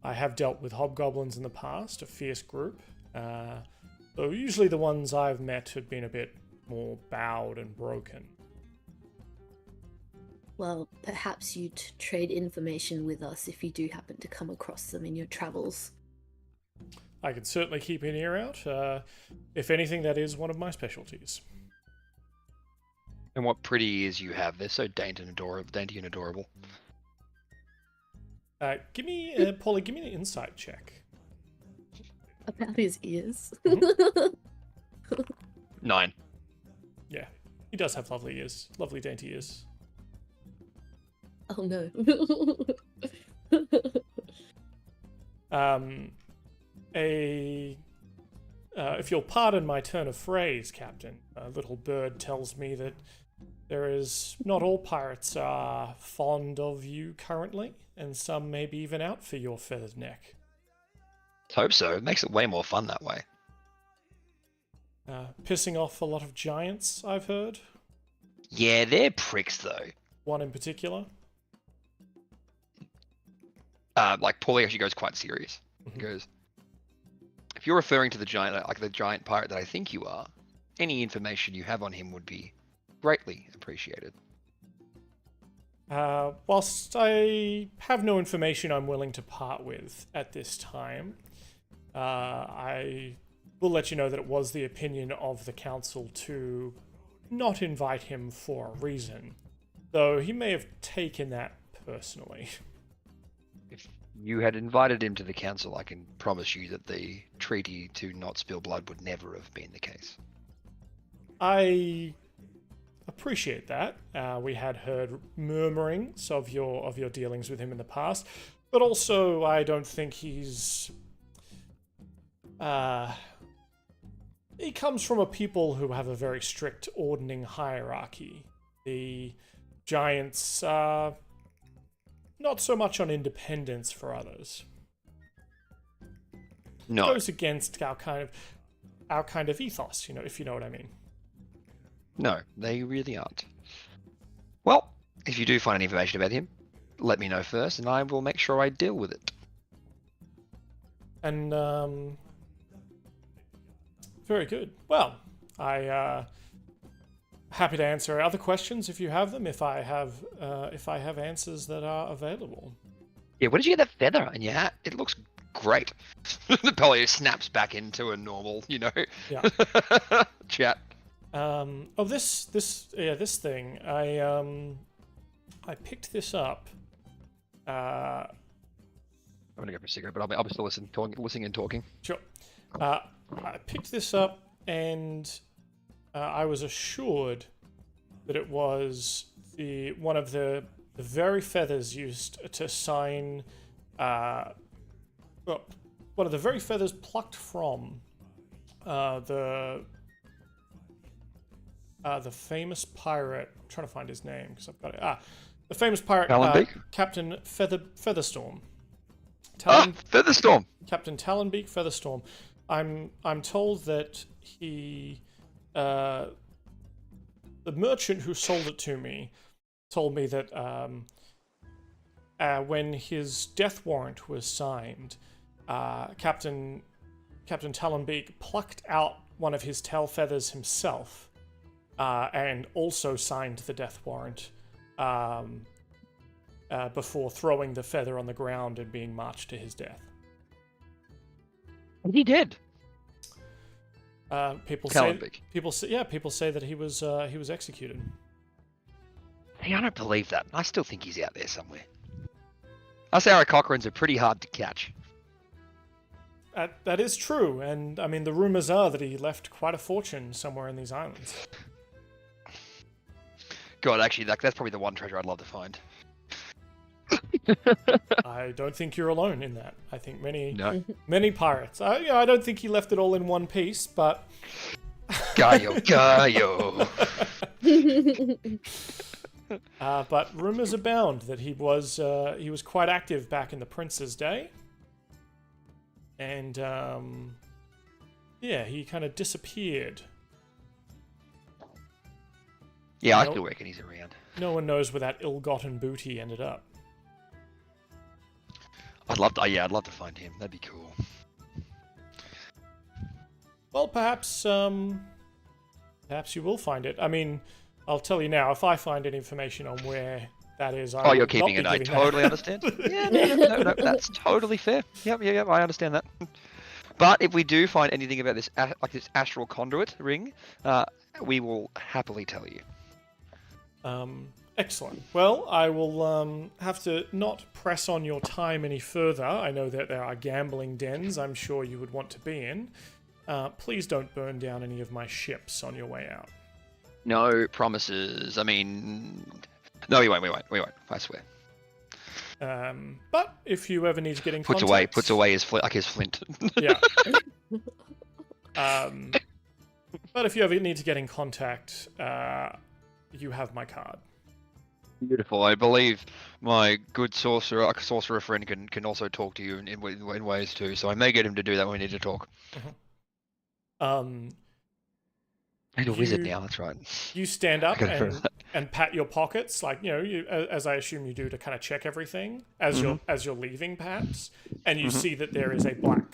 I have dealt with hobgoblins in the past, a fierce group. Though usually the ones I've met have been a bit more bowed and broken. Well, perhaps you'd trade information with us if you do happen to come across them in your travels. I can certainly keep an ear out. If anything, that is one of my specialties. And what pretty ears you have. They're so dainty and adorable. Give me, Paulie, give me an insight check. About his ears. 9. Yeah, he does have lovely ears, lovely dainty ears. Oh no. If you'll pardon my turn of phrase, Captain, a little bird tells me that not all pirates are fond of you currently, and some may be even out for your feathered neck. Hope so. It makes it way more fun that way. Pissing off a lot of giants, I've heard. Yeah, they're pricks though. One in particular. Like Paulie actually goes quite serious. He goes, if you're referring to the giant, like the giant pirate that I think you are, any information you have on him would be greatly appreciated. Whilst I have no information I'm willing to part with at this time, I will let you know that it was the opinion of the council to not invite him for a reason, though he may have taken that personally. If you had invited him to the council, I can promise you that the treaty to not spill blood would never have been the case. I appreciate that. We had heard murmurings of your dealings with him in the past, but also I don't think he's. He comes from a people who have a very strict ordning hierarchy. The giants are not so much on independence for others. No. It goes against our kind of ethos, if you know what I mean. No, they really aren't. Well, if you do find any information about him, let me know first, and I will make sure I deal with it. And, very good. Well, happy to answer other questions if you have them, if I have answers that are available. Yeah, where did you get that feather in your hat? It looks great. The polio snaps back into a normal, Yeah. chat. This thing. I picked this up. I'm gonna go for a cigarette, but I'll be still listening and talking. Sure. I picked this up, and I was assured that it was one of the very feathers used to sign. One of the very feathers plucked from the famous pirate. I'm trying to find his name because I've got it. The famous pirate, Captain Featherstorm. Featherstorm. Captain Talonbeak Featherstorm. I'm told that he, the merchant who sold it to me, told me that when his death warrant was signed, Captain Talonbeak plucked out one of his tail feathers himself, and also signed the death warrant before throwing the feather on the ground and being marched to his death. He did. People say that he was executed. Hey, I don't believe that. I still think he's out there somewhere. Us Arrow Cochrans are pretty hard to catch. That is true, and I mean the rumors are that he left quite a fortune somewhere in these islands. God, actually, that's probably the one treasure I'd love to find. I don't think you're alone in that. I think many pirates. I don't think he left it all in one piece, but Gaio. But rumors abound that he was quite active back in the Prince's day, and he kind of disappeared. Yeah, I still reckon he's around. No one knows where that ill-gotten booty ended up. I'd love to find him. That'd be cool. Well, perhaps you will find it. I mean, I'll tell you now, if I find any information on where that is, you're keeping it. I totally understand. Yeah, no, that's totally fair. Yep, I understand that. But if we do find anything about this, like this astral conduit ring, we will happily tell you. Excellent. Well, I will have to not press on your time any further. I know that there are gambling dens I'm sure you would want to be in. Please don't burn down any of my ships on your way out. No promises. I mean, no, we won't. I swear. But if you ever need to get in contact... Puts away his flint. Yeah. But if you ever need to get in contact, you have my card. Beautiful. I believe my good sorcerer friend can also talk to you in ways too. So I may get him to do that when we need to talk. He's a wizard now. That's right. You stand up and pat your pockets, like as I assume you do, to kind of check everything as you're leaving, perhaps. And you see that there is a black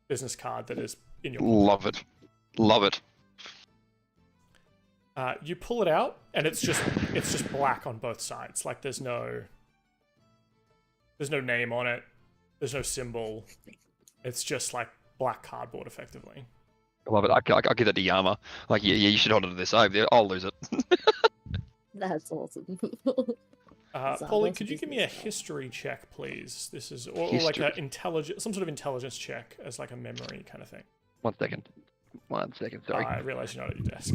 business card that is in your pocket. Love it. You pull it out, and it's just black on both sides. Like there's no name on it. There's no symbol. It's just like black cardboard, effectively. I love it. I'll give that to Yama. Like, yeah, you should hold on to this. I'll lose it. That's awesome. Paulie, could you give me a history check, please? This is or like a some sort of intelligence check as like a memory kind of thing. 1 second. 1 second. Sorry. I realize you're not at your desk.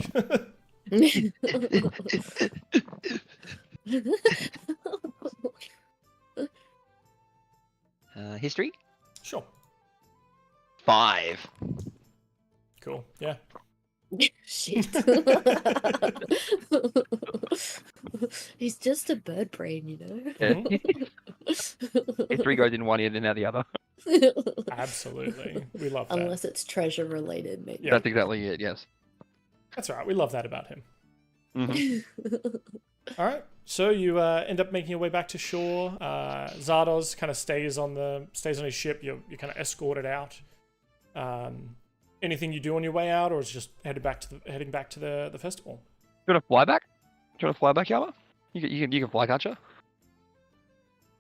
History. Sure. 5. Cool. Yeah. Shit. He's just a bird brain, you know. Yeah. History goes in one ear and out the other. Absolutely. We love that. Unless it's treasure related, maybe. Yeah. That's exactly it. Yes. That's all right. We love that about him. Mm-hmm. All right. So you end up making your way back to shore. Zardoz kind of stays on his ship. You're kind of escorted out. Anything you do on your way out, or is it just heading back to the festival? You want to fly back? Do you want to fly back, Yama? You can fly, can't you?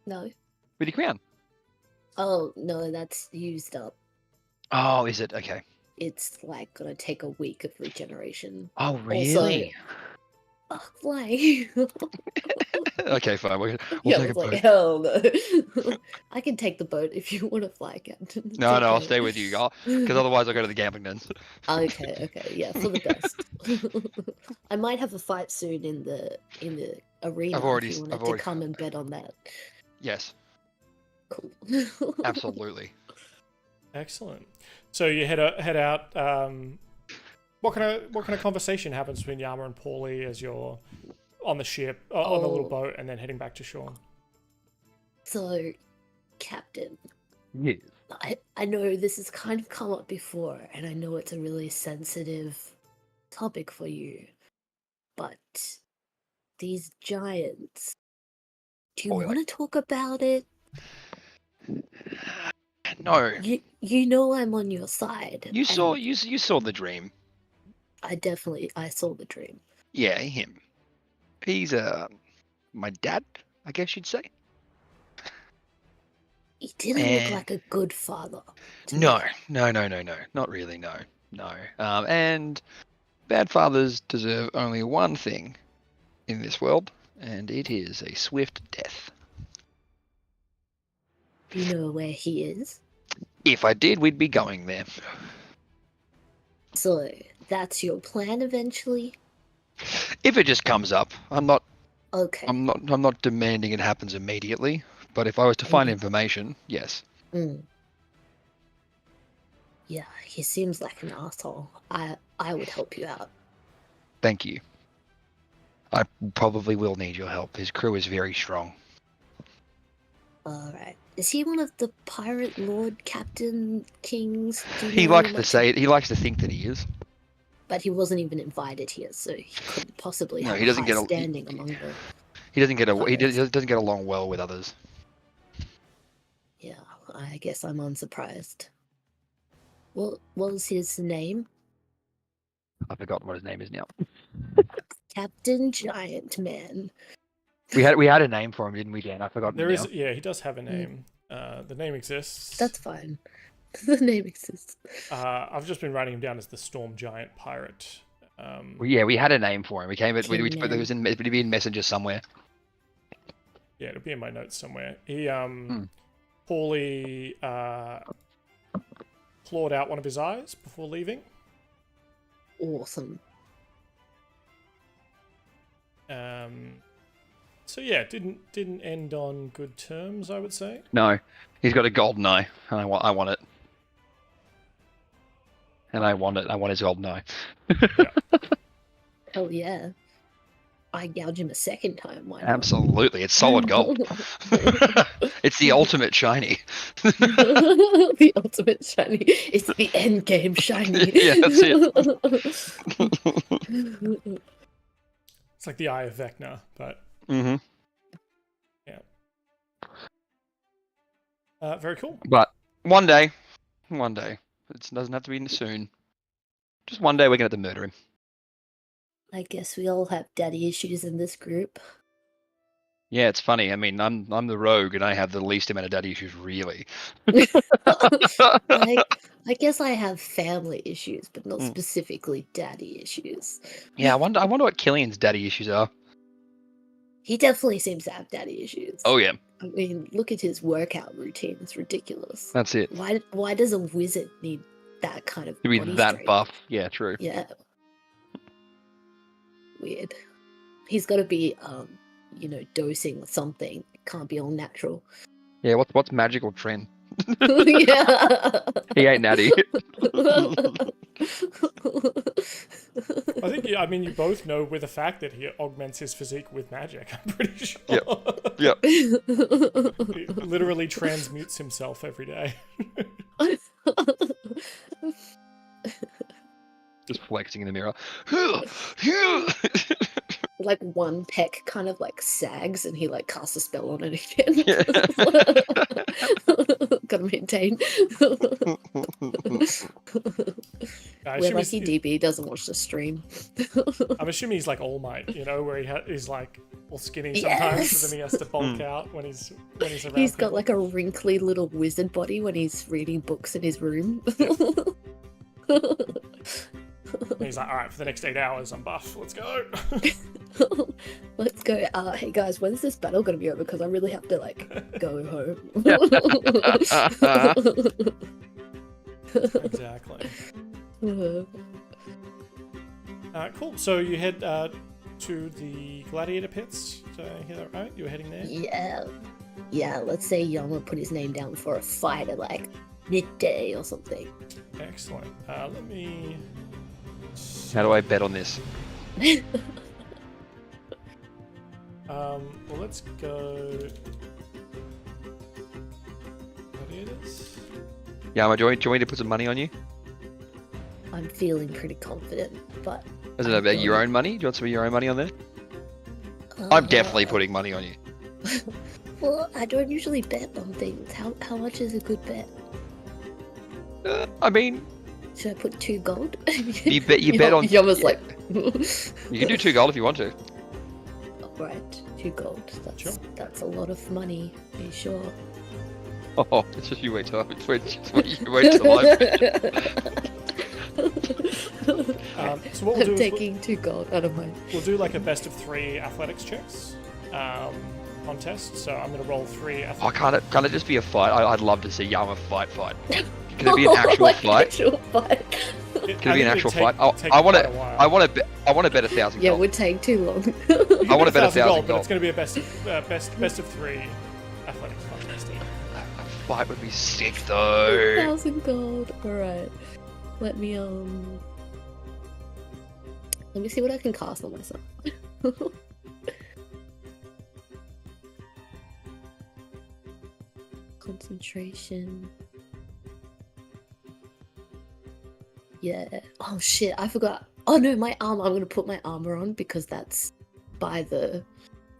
No. With your crown. Oh, no, that's used up. Oh, is it? Okay. It's like gonna take a week of regeneration. Oh, really? Also, flying. Okay, fine. We'll Yeah, take a it's like, boat. hell no. I can take the boat if you want to fly, Captain. It's No, I'll okay. stay with you, because otherwise I'll go to the gambling dens. Okay, yeah, for the best. I might have a fight soon in the arena. I've if you wanted to come and bet on that. Yes, Cool. absolutely. Excellent. So you head out. What kind of conversation happens between Yama and Paulie as you're on the ship, on the little boat, and then heading back to shore? So, Captain, Yes. I know this has kind of come up before, and I know it's a really sensitive topic for you, but these giants, do you want to talk about it? No. You know I'm on your side. You saw the dream. I saw the dream. Yeah, him. He's my dad, I guess you'd say. He didn't look like a good father. No, not really. No. And bad fathers deserve only one thing in this world, and it is a swift death. Do you know where he is? If I did, we'd be going there. So that's your plan eventually? If it just comes up, I'm not Okay. I'm not demanding it happens immediately, but if I was to find information, yes. Yeah, he seems like an asshole. I would help you out. Thank you. I probably will need your help. His crew is very strong. Alright. Is he one of the pirate lord captain kings? He likes to say it. He likes to think that he is. But he wasn't even invited here, so he couldn't possibly have he doesn't a high get standing among the... He doesn't get pirates. doesn't get along well with others. Yeah, I guess I'm unsurprised. What was his name? I've forgotten what his name is now. Captain Giant Man. We had a name for him, didn't we, Dan? I forgot. There is, yeah, he does have a name. The name exists. That's fine. The name exists. I've just been writing him down as the Storm Giant Pirate. Well, yeah, we had a name for him. We came. It was it'd be in Messenger somewhere. Yeah, it'll be in my notes somewhere. He Paulie clawed out one of his eyes before leaving. Awesome. So yeah, didn't end on good terms, I would say. No, he's got a golden eye, and I want it. And I want it. I want his golden eye. Yeah. Hell yeah. I gouge him a second time. Why not? Absolutely, it's solid gold. It's the ultimate shiny. The ultimate shiny. It's the end game shiny. Yeah, that's it. It's like the Eye of Vecna, but Mm-hmm. yeah. Very cool. But one day, it doesn't have to be soon. Just one day, we're gonna have to murder him. I guess we all have daddy issues in this group. Yeah, it's funny. I mean, I'm the rogue, and I have the least amount of daddy issues, really. I guess I have family issues, but not Mm. specifically daddy issues. Yeah, I wonder what Killian's daddy issues are. He definitely seems to have daddy issues. Oh yeah, I mean, look at his workout routine. It's ridiculous. that's it. Why does a wizard need that kind of To be body that strength? buff. Yeah, true. Yeah. Weird. He's got to be, dosing something. It can't be all natural. Yeah, what's magical trend? Yeah. He ain't natty. I think, you both know with the fact that he augments his physique with magic, I'm pretty sure. Yep. He literally transmutes himself every day. Just flexing in the mirror. Like one peck kind of like sags and he like casts a spell on it again. Gotta maintain. We're lucky DB doesn't watch the stream. I'm assuming he's like All Might, where he's like all skinny sometimes, Yes! but then he has to bulk out when he's around. He's got like a wrinkly little wizard body when he's reading books in his room. And he's like, all right, for the next 8 hours, I'm buff. Let's go. Let's go. Hey guys, when's this battle gonna be over? Because I really have to like go home. Exactly. Cool. So you head to the gladiator pits. Did I hear that right? You were heading there? Yeah. Let's say Yama put his name down for a fight at like midday or something. Excellent. Let me. How do I bet on this? Well, let's go. Gladiators. Yeah, do you want me to put some money on you? I'm feeling pretty confident, but. Is it about your own money? Do you want some of your own money on there? I'm definitely putting money on you. Well, I don't usually bet on things. How much is a good bet? I mean, should I put 2 gold? you bet on. Yama's like. You can do 2 gold if you want to. Right, 2 gold. That's a lot of money. Are you sure? Oh, it's just you wait till live. So what we'll do I'm is taking 2 gold out of mine. we'll do like a best of 3 athletics checks contest. So I'm going to roll 3 athletics. Oh, can't it just be a fight? I'd love to see Yama fight. Can it be an actual fight? Actual fight. Can it be an actual fight? I want to bet $1,000. Yeah, it would take too long. I want to bet 1,000 gold, but gold. it's going to be a best of 3 athletics contest. A fight would be sick though. 1,000 gold. Alright. Let me see what I can cast on myself. Concentration. Yeah. Oh shit, I forgot. Oh no, my armor. I'm gonna put my armor on because that's by the.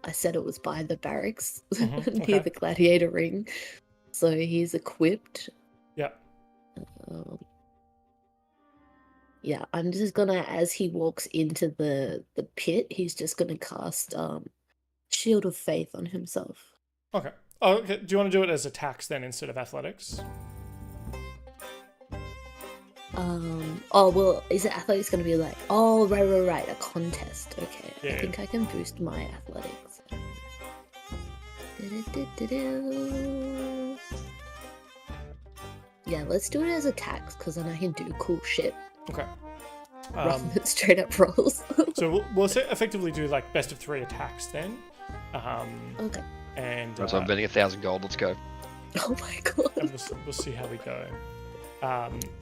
I said it was by the barracks near the gladiator ring. So he's equipped. Yeah. Yeah, I'm just gonna, as he walks into the pit, he's just gonna cast Shield of Faith on himself. Okay. Oh, okay. Do you want to do it as attacks then instead of athletics? Oh well, is it athletics gonna be like? Oh right, a contest. Okay, Yeah. I think I can boost my athletics. Yeah, let's do it as attacks because then I can do cool shit Okay. rather than straight up rolls. So we'll effectively do like best of 3 attacks then. Okay. And So I'm betting 1,000 gold. Let's go. Oh my god. and we'll see how we go.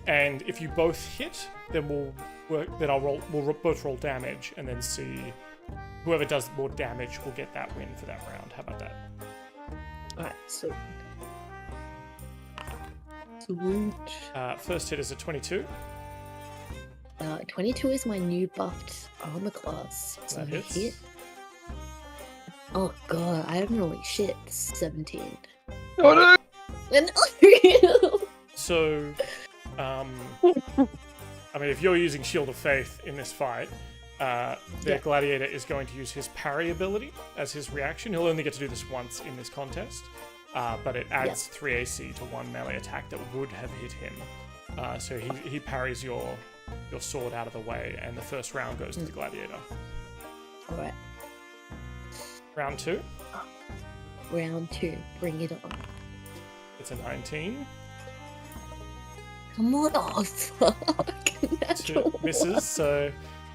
And if you both hit, then we'll both roll damage and then see whoever does more damage will get that win for that round. How about that? Alright, so. First hit is a 22. 22 is my new buffed armor class. So That hits. hit. Oh god, I don't know shit. 17. Oh no! So, if you're using Shield of Faith in this fight, the gladiator is going to use his parry ability as his reaction. He'll only get to do this once in this contest, but it adds 3 AC to one melee attack that would have hit him. So he parries your sword out of the way, and the first round goes to the gladiator. All right. Round 2. Round 2. Bring it on. It's a 19. Come on. Oh, fuck. Two misses, so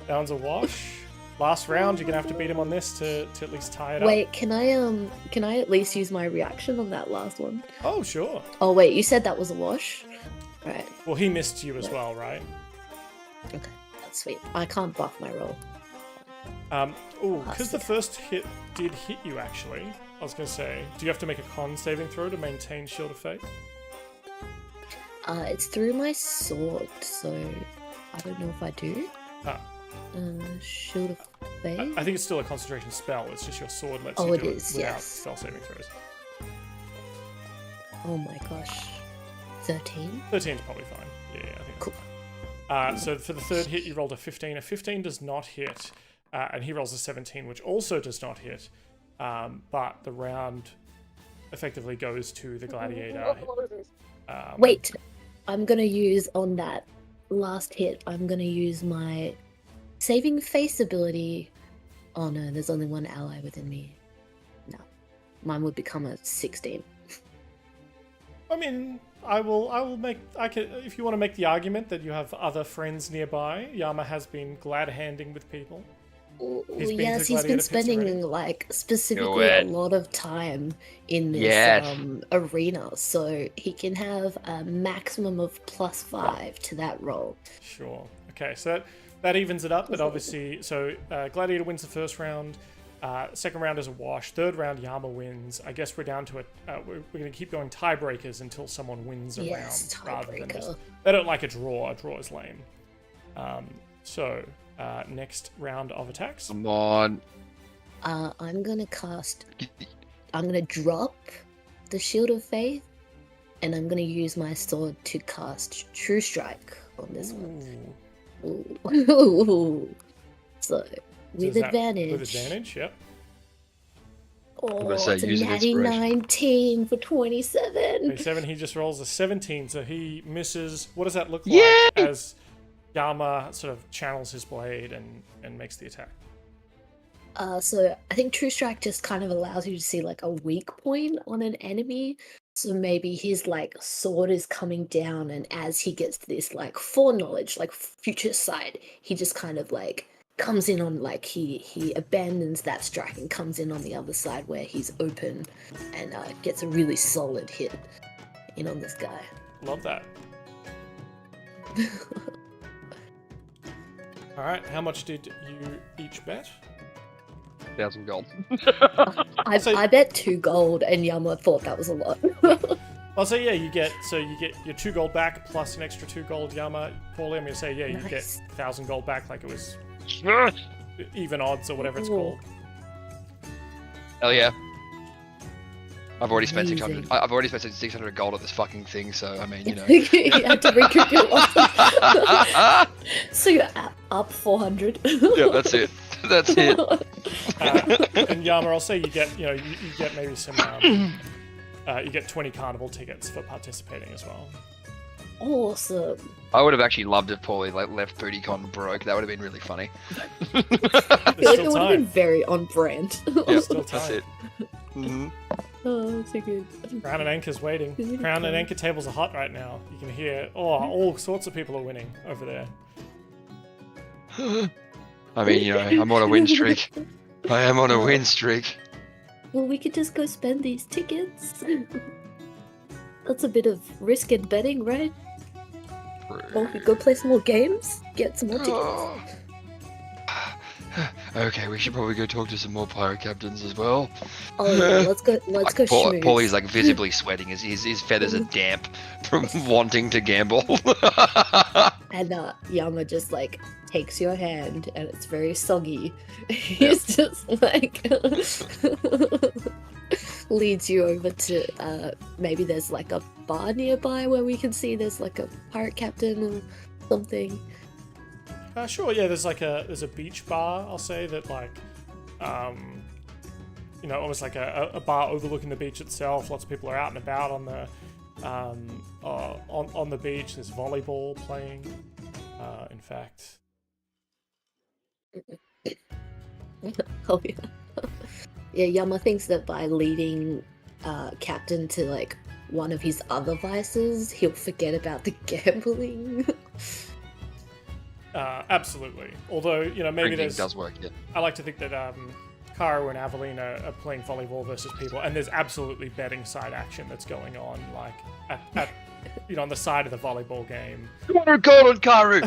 that one's a wash. Last round, you're gonna have to beat him on this to at least tie it up. Wait, can I at least use my reaction on that last one? Oh, sure. Oh wait, you said that was a wash? Right. Well, he missed you as well, right? Okay, that's sweet. I can't buff my roll. Because the first hit did hit you, actually. I was gonna say, do you have to make a con saving throw to maintain Shield of Faith? It's through my sword, so I don't know if I do. Shield of Faith? I think it's still a concentration spell. It's just your sword lets you do it without spell saving throws. Oh my gosh. 13? 13 is probably fine. Yeah, I think Cool. that's fine. So for the third hit, you rolled a 15. A 15 does not hit, and he rolls a 17, which also does not hit. But the round effectively goes to the gladiator. Wait, I'm gonna use on that last hit, I'm gonna use my saving face ability. Oh no, there's only one ally within me. No, mine would become a 16. I mean, I will make. I can, if you want to make the argument that you have other friends nearby. Yama has been glad handing with people. He's been spending like specifically a lot of time in this arena, so he can have a maximum of +5 to that roll. Sure. Okay, so that evens it up, but obviously, so Gladiator wins the first round. Second round is a wash. Third round, Yama wins. I guess we're down to it. We're going to keep going tiebreakers until someone wins a round. Rather than just, they don't like a draw. A draw is lame. Next round of attacks. Come on. I'm gonna drop the Shield of Faith, and I'm gonna use my sword to cast True Strike on this one. Ooh. So, with advantage. With advantage, yep. Oh, it's a natty 19 for 27. 27, he just rolls a 17, so he misses. What does that look Yay! like as Yama sort of channels his blade and makes the attack? So I think True Strike just kind of allows you to see like a weak point on an enemy. So maybe his like sword is coming down, and as he gets this like foreknowledge, like future sight, he just kind of like comes in on like he abandons that strike and comes in on the other side where he's open and gets a really solid hit in on this guy. Love that. All right, how much did you each bet? 1,000 gold. I bet 2 gold, and Yama thought that was a lot. I'll say you get your 2 gold back plus an extra 2 gold, Yama. Paulie, I'm gonna say you get 1,000 gold back, like it was even odds or whatever it's called. Hell yeah. I've already spent 600. I've already spent 600 gold on this fucking thing, so I mean, you know. You had to recoup your loss. So you're up 400. Yeah, that's it. That's it. And Yama, I'll say you get maybe some you get 20 carnival tickets for participating as well. Awesome. I would have actually loved if Paulie left BootyCon broke. That would have been really funny. I feel like it would have been very on brand. Yeah, still that's time. it. Mm-hmm. Oh, so good. Crown and Anchor's waiting. Crown and Anchor tables are hot right now. You can hear, all sorts of people are winning over there. I mean, you know, I'm on a win streak. I am on a win streak. Well, we could just go spend these tickets. That's a bit of risk in betting, right? Or we could go play some more games, get some more tickets. Okay, we should probably go talk to some more pirate captains as well. Oh yeah, let's go schmooze. Paulie's like visibly sweating. His feathers are damp from wanting to gamble. And Yama just like takes your hand, and it's very soggy. He's just like leads you over to maybe there's like a bar nearby where we can see there's like a pirate captain or something. Sure. Yeah, there's a beach bar. I'll say that almost like a bar overlooking the beach itself. Lots of people are out and about on the on the beach. There's volleyball playing. In fact. Oh yeah. Yeah, Yama thinks that by leading Captain to like one of his other vices, he'll forget about the gambling. Absolutely. Although, maybe Drinking there's... does work, yeah. I like to think that Karu and Aveline are playing volleyball versus people, and there's absolutely betting side action that's going on, like, at on the side of the volleyball game. Oh, God on Karu!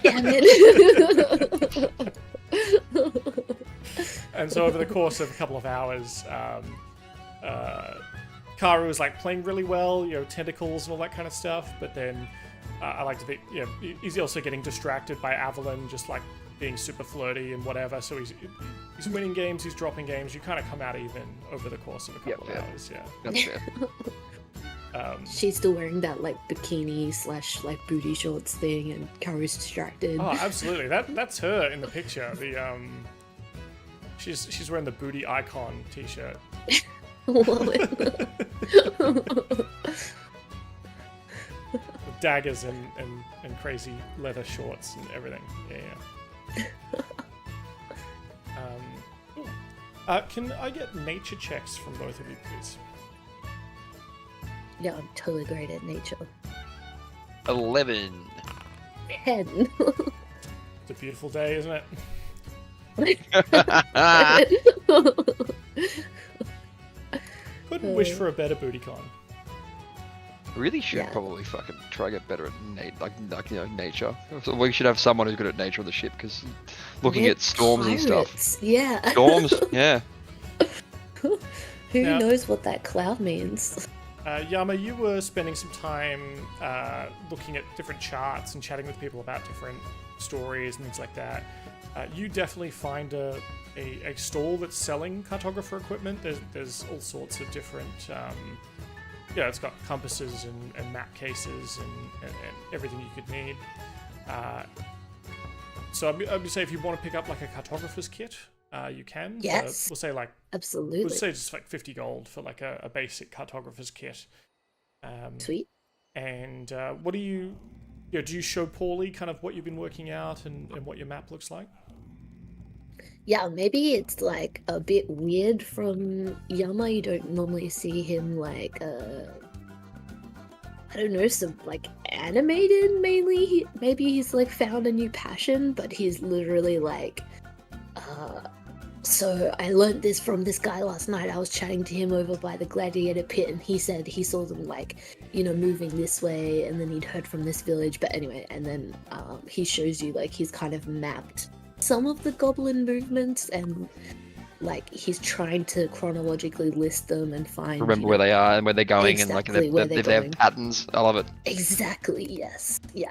Damn it. And so over the course of a couple of hours, Karu is like playing really well, tentacles and all that kind of stuff, but then I like to think, he's also getting distracted by Avalon just like being super flirty and whatever, so he's winning games, he's dropping games, you kind of come out even over the course of a couple of hours, yeah. That's fair. She's still wearing that like bikini / like booty shorts thing, and Karu's distracted. Oh, absolutely. That's her in the picture. The she's wearing the booty icon t-shirt. Love it. With daggers and crazy leather shorts and everything. Yeah. Can I get nature checks from both of you, please? Yeah, I'm totally great at nature. 11. 10. It's a beautiful day, isn't it? Couldn't wish for a better BootyCon. Really should probably fucking try to get better at nature. So we should have someone who's good at nature on the ship, because looking at storms and stuff. Yeah. Storms, yeah. Who knows what that cloud means? Yama, you were spending some time looking at different charts and chatting with people about different stories and things like that. You definitely find a stall that's selling cartographer equipment. There's all sorts of different... it's got compasses and map cases and everything you could need. So I'd say if you want to pick up like a cartographer's kit, you can. Yes. We'll say absolutely. We'll say just like 50 gold for like a basic cartographer's kit. Sweet. And what do you show Paulie kind of what you've been working out and what your map looks like? Yeah, maybe it's like a bit weird from Yama. You don't normally see him like I don't know, some like animated mainly. Maybe he's like found a new passion, but he's literally like so I learned this from this guy last night. I was chatting to him over by the gladiator pit, and he said he saw them like, moving this way, and then he'd heard from this village. But anyway, and then he shows you like he's kind of mapped some of the goblin movements, and like he's trying to chronologically list them and find Remember where they are and where they're going, exactly and like if they have patterns. I love it. Exactly, yes. Yeah.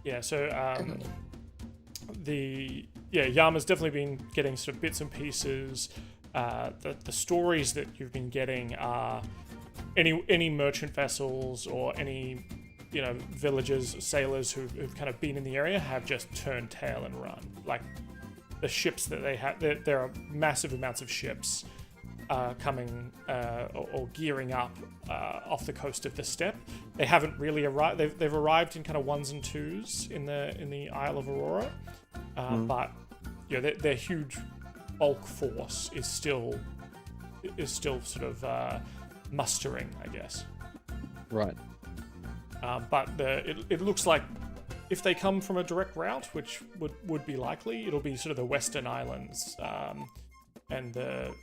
Yeah, so Yama's definitely been getting sort of bits and pieces. The stories that you've been getting are any merchant vessels or any villagers, sailors who've kind of been in the area have just turned tail and run. Like the ships that they have, there are massive amounts of ships coming or gearing up off the coast of the steppe. They haven't really arrived. They've arrived in kind of ones and twos in the Isle of Aurora, but their huge bulk force is still sort of mustering, I guess. Right. But it looks like if they come from a direct route, which would be likely, it'll be sort of the Western Islands, and the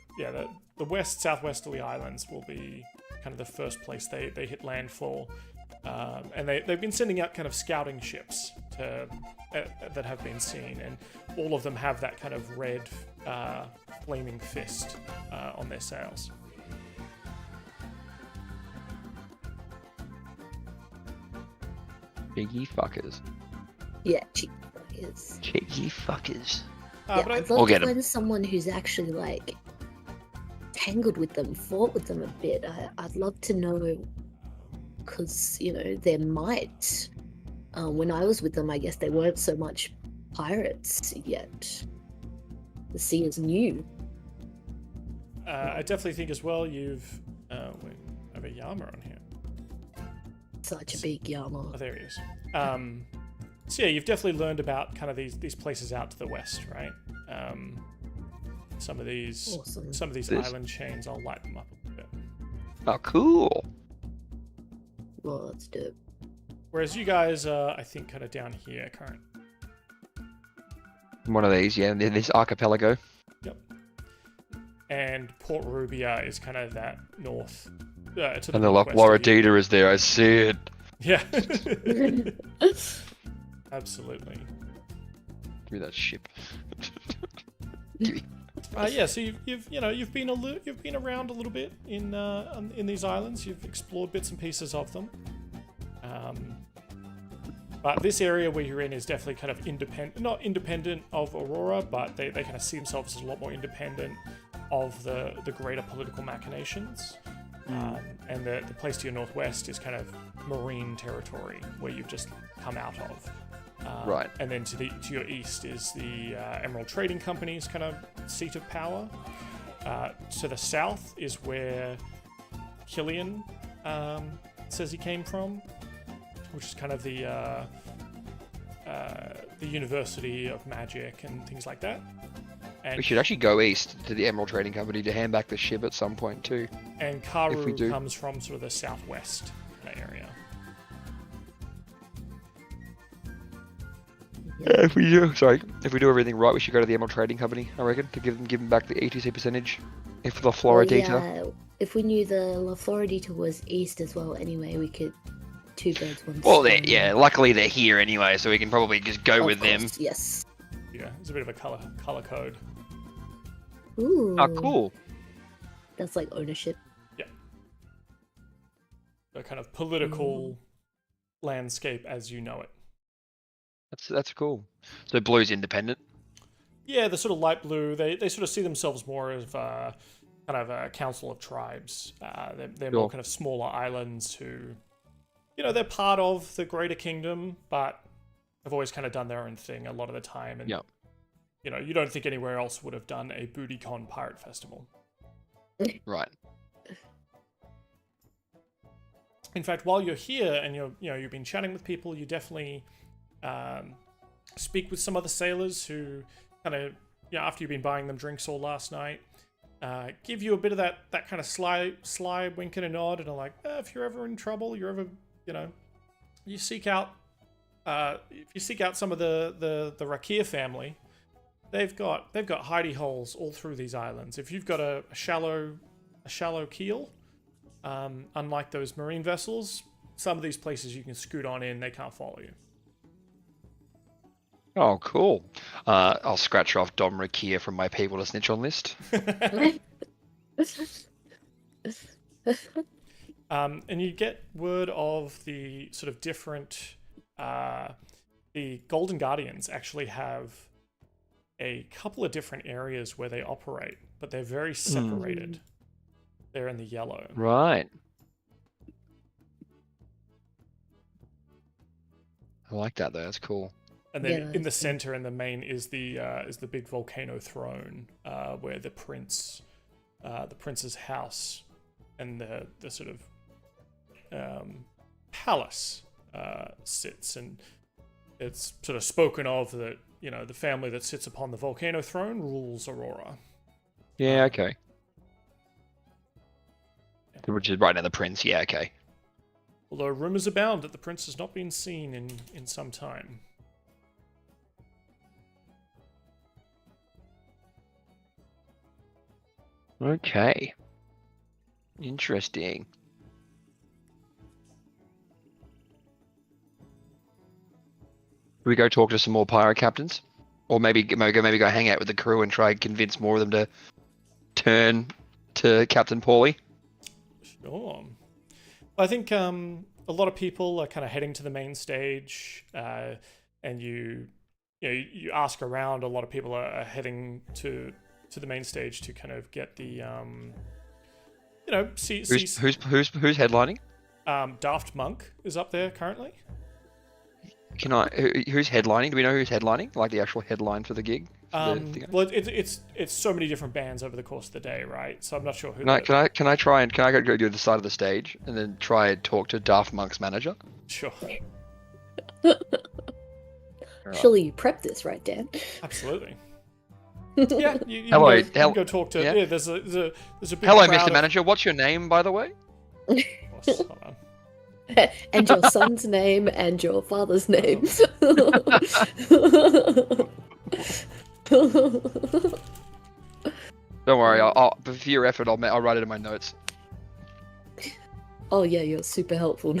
southwesterly islands will be kind of the first place they hit landfall. And they've been sending out kind of scouting ships that have been seen, and all of them have that kind of red flaming fist on their sails. Cheeky fuckers. Yeah, cheeky fuckers. Cheeky fuckers. I'd love to find someone who's actually like tangled with them, fought with them a bit. I'd love to know, because there might when I was with them, I guess they weren't so much pirates yet. The sea is new. I definitely think as well you've... wait, I have a Yama on here. Such a big Yama. Oh, there he is. So yeah, you've definitely learned about kind of these places out to the west, right? Some of these Awesome. some of these island chains, I'll light them up a bit. Oh, cool. Well, let's do it. Whereas you guys are, I think, kind of down here, current. One of these, yeah, this archipelago. Yep. And Port Rubia is kind of that north. To the And the northwest of you. Floridita is there, I see it. Yeah. Absolutely. Give me that ship. Yeah. So you've been around a little bit in these islands. You've explored bits and pieces of them. But this area where you're in is definitely kind of not independent of Aurora, but they kind of see themselves as a lot more independent of the greater political machinations. And the place to your northwest is kind of marine territory where you've just come out of. Right. And then to your east is the Emerald Trading Company's kind of seat of power. To the south is where Killian says he came from, which is kind of the University of Magic and things like that. And We should actually go east to the Emerald Trading Company to hand back the ship at some point too. And If we Karu do. comes from sort of the southwest kind of area. If we do everything right, we should go to the Emerald Trading Company, I reckon, to give them back the ETC percentage. If the Well, Floridita. yeah, if we knew the La Floridita was east as well, anyway, we could two birds, one Well, stone. yeah, luckily they're here anyway, so we can probably just go Of with them. course, yes. Yeah, it's a bit of a color code. Ooh. Oh, cool. That's like ownership. The kind of political landscape as you know it. That's cool. So blue's independent. Yeah, the sort of light blue. They sort of see themselves more as kind of a council of tribes. They're more Sure. kind of smaller islands who, they're part of the greater kingdom, but have always kind of done their own thing a lot of the time. And Yep. you don't think anywhere else would have done a BootyCon pirate festival. Right. In fact, while you're here and you've been chatting with people, you definitely speak with some other sailors who kind of, after you've been buying them drinks all last night, give you a bit of that kind of sly wink and a nod, and are like, if you're ever in trouble, you seek out some of the Rakir family. They've got hidey holes all through these islands. If you've got a shallow keel, unlike those marine vessels, some of these places you can scoot on in, they can't follow you. Oh, cool. I'll scratch off Dom Rakia from my people to snitch on list. And you get word of the sort of different... the Golden Guardians actually have a couple of different areas where they operate, but they're very separated. They're in the yellow. Right. I like that though. That's cool. And then Yeah, in the that's center and the main is the big volcano throne, where the prince's house and the sort of palace sits, and it's sort of spoken of that the family that sits upon the volcano throne rules Aurora. Yeah. Okay. Which is right now the prince. Yeah. Okay. Although rumors abound that the prince has not been seen in some time. Okay. Interesting. We go talk to some more pirate captains, or maybe go hang out with the crew and try and convince more of them to turn to Captain Paulie. Sure. I think a lot of people are kind of heading to the main stage, and you ask around. A lot of people are heading to the main stage to kind of get the see. Who's headlining? Daft Monk is up there currently. Can I? Who's headlining? Do we know who's headlining? Like the actual headline for the gig? Well, it's so many different bands over the course of the day, right? So I'm not sure who. Can I try and go to the side of the stage and then try and talk to Daft Monk's manager? Sure. Surely you prepped this, right, Dan? Absolutely. Yeah, you can go talk to. Yeah, there's a big Hello, crowd Mr. Manager. What's your name, by the way? Hold on. And your son's name and your father's name. Don't worry. For your effort, I'll write it in my notes. Oh yeah, you're super helpful.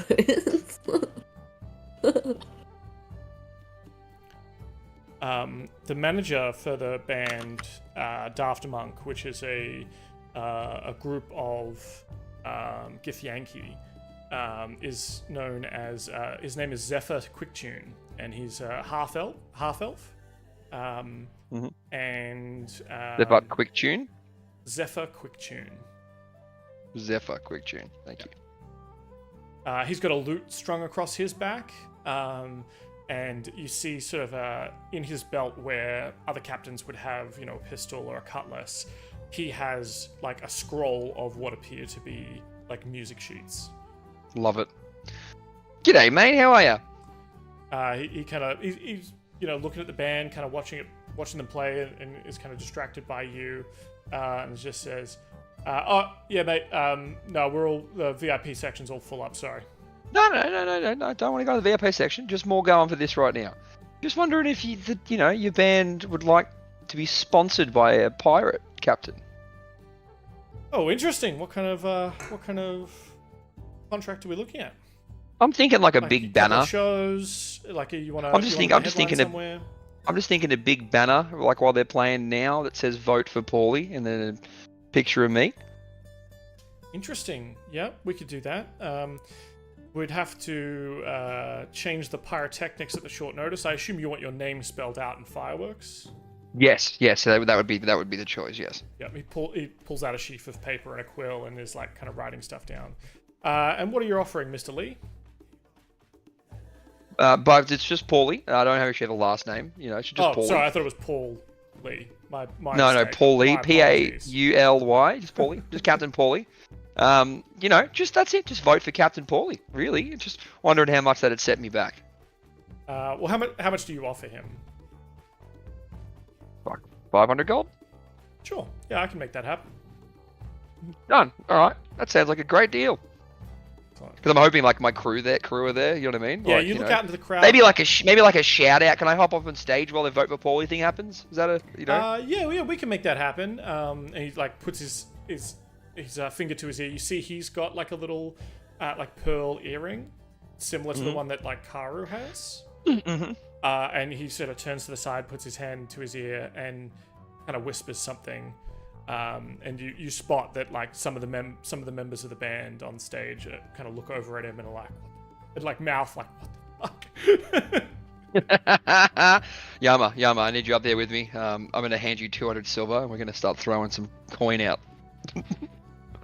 The manager for the band Daft Monk, which is a group of Githyanki, is known as his name is Zephyr Quicktune, and he's half elf. And Zephyr Quicktune. Zephyr Quicktune. Zephyr Quicktune. Thank you. He's got a lute strung across his back. And you see sort of in his belt where other captains would have, a pistol or a cutlass, he has like a scroll of what appear to be like music sheets. Love it. G'day, mate. How are ya? He's looking at the band, kind of watching them play, and is kind of distracted by you, and just says, "Oh yeah, mate. No, the VIP section's all full up. Sorry." No. Don't want to go to the VIP section. Just more going for this right now. Just wondering if your band would like to be sponsored by a pirate captain. Oh, interesting. What kind of contract are we looking at? I'm thinking like a big banner. Shows like you want to. I'm just thinking a big banner like while they're playing now that says "Vote for Paulie" and then a picture of me. Interesting. Yeah, we could do that. We'd have to change the pyrotechnics at the short notice. I assume you want your name spelled out in fireworks. Yes. So that would be the choice. Yes. Yeah. He pulls out a sheaf of paper and a quill and is like kind of writing stuff down. And what are you offering, Mr. Lee? But it's just Paulie. I don't actually have a last name. It's just Paulie. Sorry, I thought it was Paul Lee. My no, mistake. Paul Lee. My Pauly. Just Paulie. Just Captain Paulie. Just that's it. Just vote for Captain Paulie. Really, just wondering how much that'd set me back. Well, how much do you offer him? Like 500 gold. Sure. Yeah, I can make that happen. Done. All right. That sounds like a great deal. Because I'm hoping like my crew are there. You know what I mean? Yeah. Like, you look out into the crowd. Maybe like a shout out. Can I hop off on stage while the vote for Paulie thing happens? Is that Yeah, we can make that happen. And he like puts his finger to his ear. You see, he's got like a little like pearl earring, similar to the one that like Karu has. Mm-hmm. And he sort of turns to the side, puts his hand to his ear, and kind of whispers something. And you spot that like some of the members of the band on stage kind of look over at him and are like mouth like, what the fuck? Yama, I need you up there with me. I'm gonna hand you 200 silver, and we're gonna start throwing some coin out.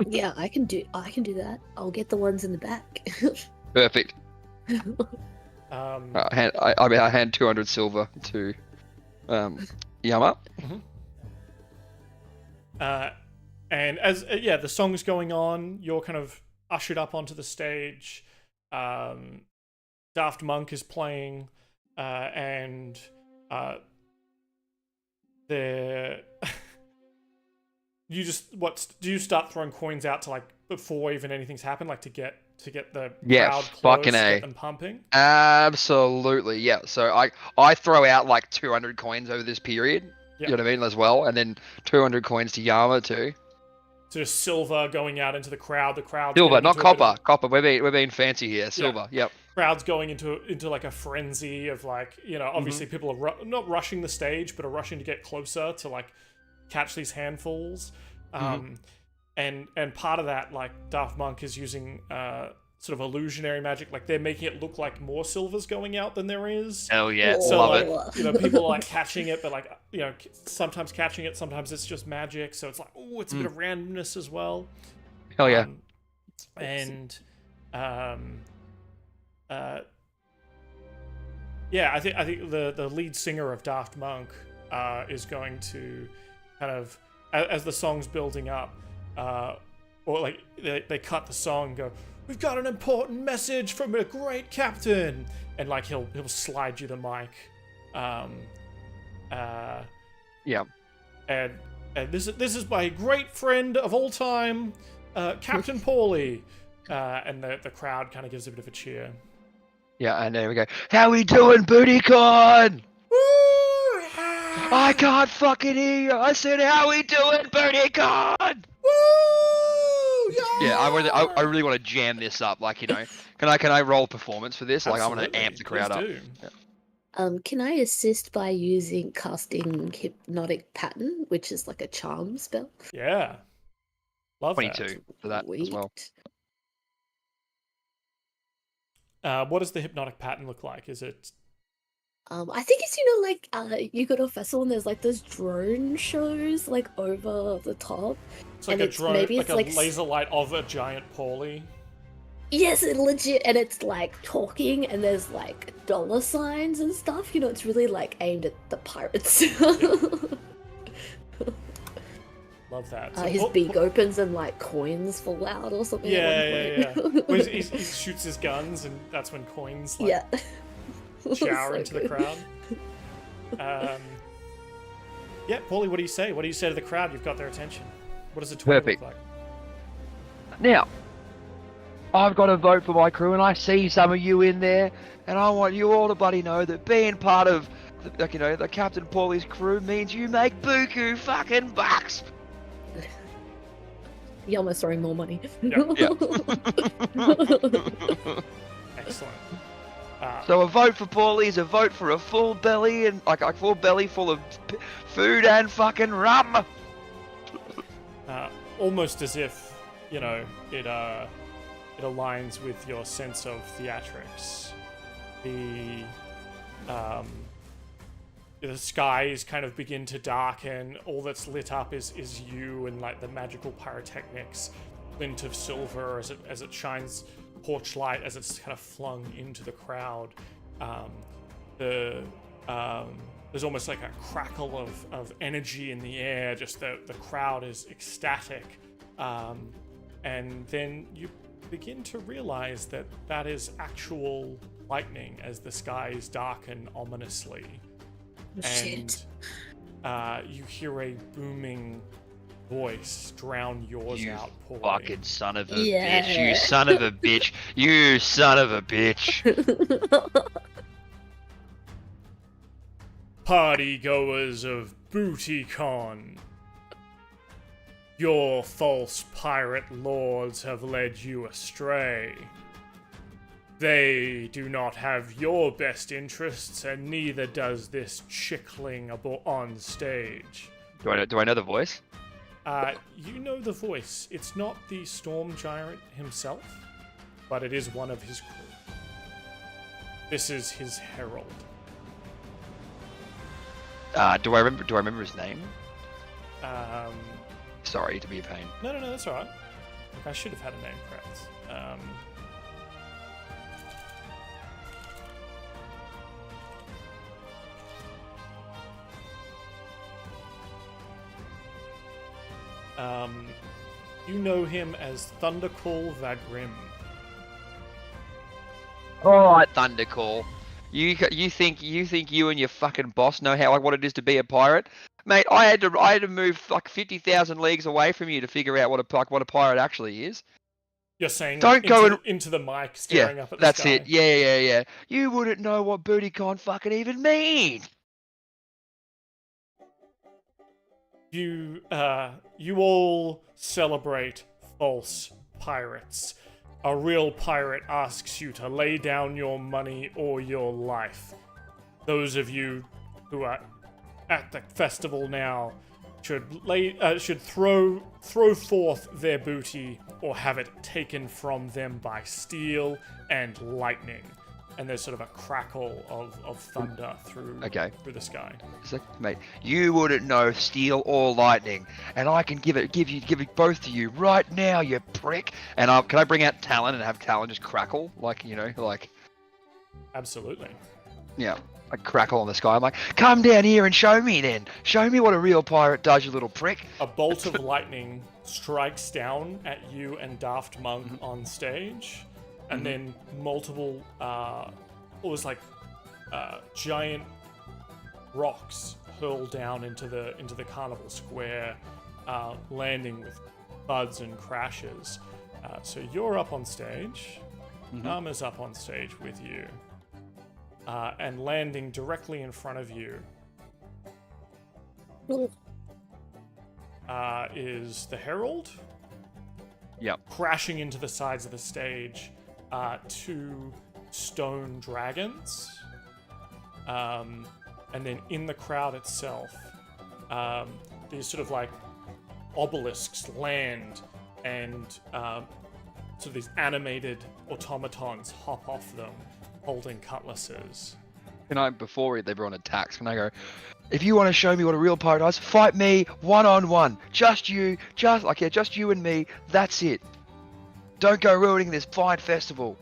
Yeah, I can do that. I'll get the ones in the back. Perfect. I hand 200 silver to Yama. Mm-hmm. And as the song's going on, you're kind of ushered up onto the stage. Daft Monk is playing, and they're do you start throwing coins out to like before even anything's happened, like to get the crowd close, get them pumping? Absolutely, yeah. So I throw out like 200 coins over this period. Yep. You know what I mean, as well, and then 200 coins to Yama too. So just silver going out into the crowd. The crowd. Silver, not copper. Copper. We're being fancy here. Silver. Yeah. Yep. Crowd's going into like a frenzy of like, obviously people are not rushing the stage, but are rushing to get closer to like catch these handfuls. And part of that, like Daft Monk is using sort of illusionary magic. Like they're making it look like more silver's going out than there is. Oh yeah, so love it. People are like catching it, but like sometimes catching it, sometimes it's just magic. So it's like, it's a bit of randomness as well. Hell yeah. Yeah, I think the lead singer of Daft Monk is going to kind of, as the song's building up, or like they cut the song and go, "We've got an important message from a great captain," and like he'll slide you the mic. Yeah. And this is my great friend of all time, Captain Paulie, and the crowd kind of gives a bit of a cheer. Yeah, and there we go. How we doing, BootyCon? Woo! I can't fucking hear you. I said, how we doing, BootyCon? Woo! Yeah, I really want to jam this up. Like, you know, can I roll performance for this? Like, I want to amp the crowd up. Yeah. Can I assist by using casting hypnotic pattern, which is like a charm spell? Yeah. Love 22 for that as well. What does the hypnotic pattern look like? Is it? I think it's like you go to a festival and there's like those drone shows like over the top. It's like a drone, like a laser light of a giant Paulie. Yes, it legit, and it's like talking, and there's like dollar signs and stuff. It's really like aimed at the pirates. Love that. His beak opens and like coins fall out or something. Yeah. Well, he shoots his guns, and that's when coins shower into the crowd. Yeah, Paulie, what do you say? What do you say to the crowd? You've got their attention. What does a 20 look like? Now, I've got to vote for my crew, and I see some of you in there, and I want you all to bloody know that being part of, the Captain Paulie's crew means you make buku fucking bucks. Yelma's throwing more money. Yeah. Excellent. So a vote for Paulie is a vote for a full belly, and like a full belly full of food and fucking rum. Almost as if, it aligns with your sense of theatrics. The skies kind of begin to darken. All that's lit up is you and like the magical pyrotechnics, glint of silver as it shines torchlight as it's kind of flung into the crowd. There's almost like a crackle of energy in the air. Just the crowd is ecstatic, and then you begin to realize that is actual lightning as the skies darken ominously. Shit. And you hear a booming voice drown yours out, Paulie. Fucking son of a bitch. You son of a bitch. You son of a bitch. Party goers of BootyCon. Your false pirate lords have led you astray. They do not have your best interests, and neither does this chickling on stage. Do I know the voice? You know the voice. It's not the Storm Giant himself, but it is one of his crew. This is his herald. Do I remember his name? Sorry to be a pain. No, that's alright. I should have had a name correct. You know him as Thundercall Vagrim. Alright, Thundercall. You think you and your fucking boss know what it is to be a pirate? Mate, I had to move like 50,000 leagues away from you to figure out what a pirate actually is. You're saying into the mic, staring up at the sky. That's it. Yeah. You wouldn't know what BootyCon fucking even means. You all celebrate false pirates. A real pirate asks you to lay down your money or your life. Those of you who are at the festival now should throw forth their booty or have it taken from them by steel and lightning. And there's sort of a crackle of thunder through the sky. Mate, you wouldn't know steel or lightning, and I can give it both to you right now, you prick. And can I bring out Talon and have Talon just crackle, like. Absolutely. Yeah. I crackle on the sky. I'm like, come down here and show me then. Show me what a real pirate does, you little prick. A bolt of lightning strikes down at you and Daft Monk on stage, and then multiple, almost like giant rocks hurl down into the carnival square, landing with thuds and crashes. So you're up on stage. Nama's up on stage with you. And landing directly in front of you is the Herald. Yep. Crashing into the sides of the stage, 2 stone dragons. And then in the crowd itself, these sort of like obelisks land, and sort of these animated automatons hop off them, holding cutlasses. Can I, before everyone attacks, can I go, if you want to show me what a real pirate does, fight me one-on-one. Just you and me, that's it. Don't go ruining this fine festival.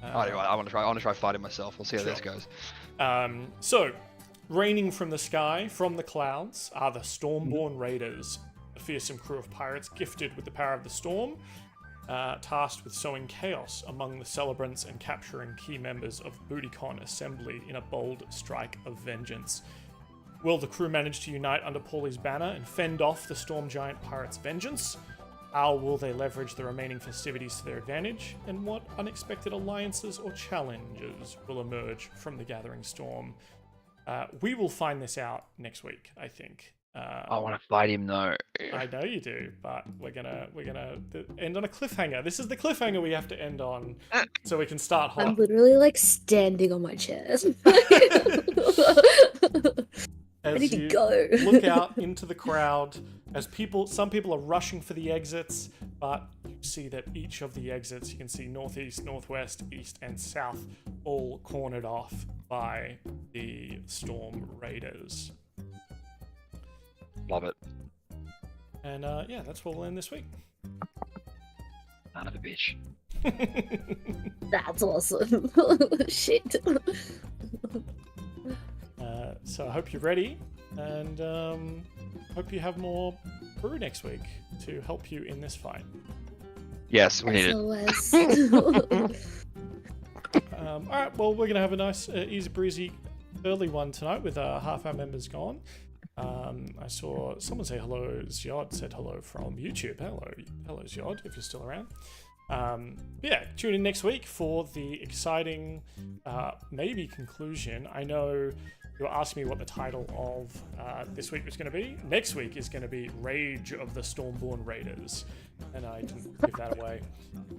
Anyway, I want to try fighting myself. We'll see how this goes. So, raining from the sky, from the clouds, are the Stormborn Raiders, a fearsome crew of pirates gifted with the power of the storm, tasked with sowing chaos among the celebrants and capturing key members of BootyCon Assembly in a bold strike of vengeance. Will the crew manage to unite under Paulie's banner and fend off the Storm Giant Pirates' vengeance? How will they leverage the remaining festivities to their advantage? And what unexpected alliances or challenges will emerge from the gathering storm? We will find this out next week, I think. I want to fight him though. I know you do, but we're gonna end on a cliffhanger. This is the cliffhanger we have to end on, so we can start hot. I'm literally like standing on my chair. Ready to go. Look out into the crowd as some people are rushing for the exits, but you see that each of the exits, you can see northeast, northwest, east, and south, all cornered off by the Storm Raiders. Love it. And yeah, that's where we'll end this week. Son of a bitch. That's awesome. Shit. So I hope you're ready, and hope you have more brew next week to help you in this fight. Yes, we need it. All right, well, we're going to have a nice, easy breezy early one tonight with half our members gone. I saw someone say hello. Zyod said hello from YouTube. Hello, Zyod, if you're still around. Yeah, tune in next week for the exciting, maybe conclusion. I know you were asking me what the title of this week was going to be. Next week is going to be Rage of the Stormborn Raiders, and I didn't give that away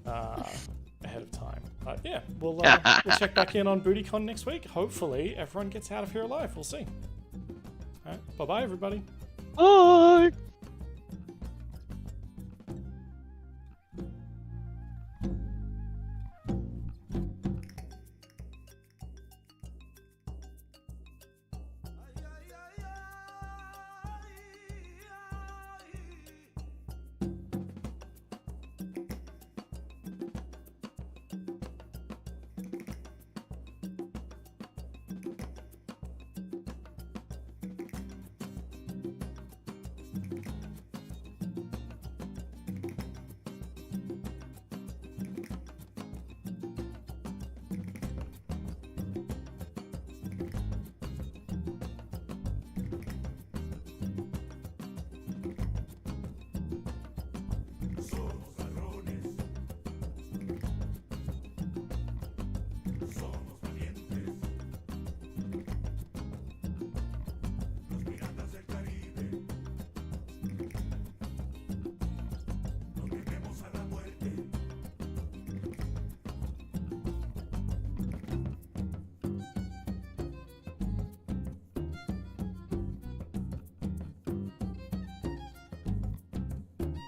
ahead of time. But yeah, we'll check back in on BootyCon next week. Hopefully, everyone gets out of here alive. We'll see. All right, bye-bye, everybody. Bye.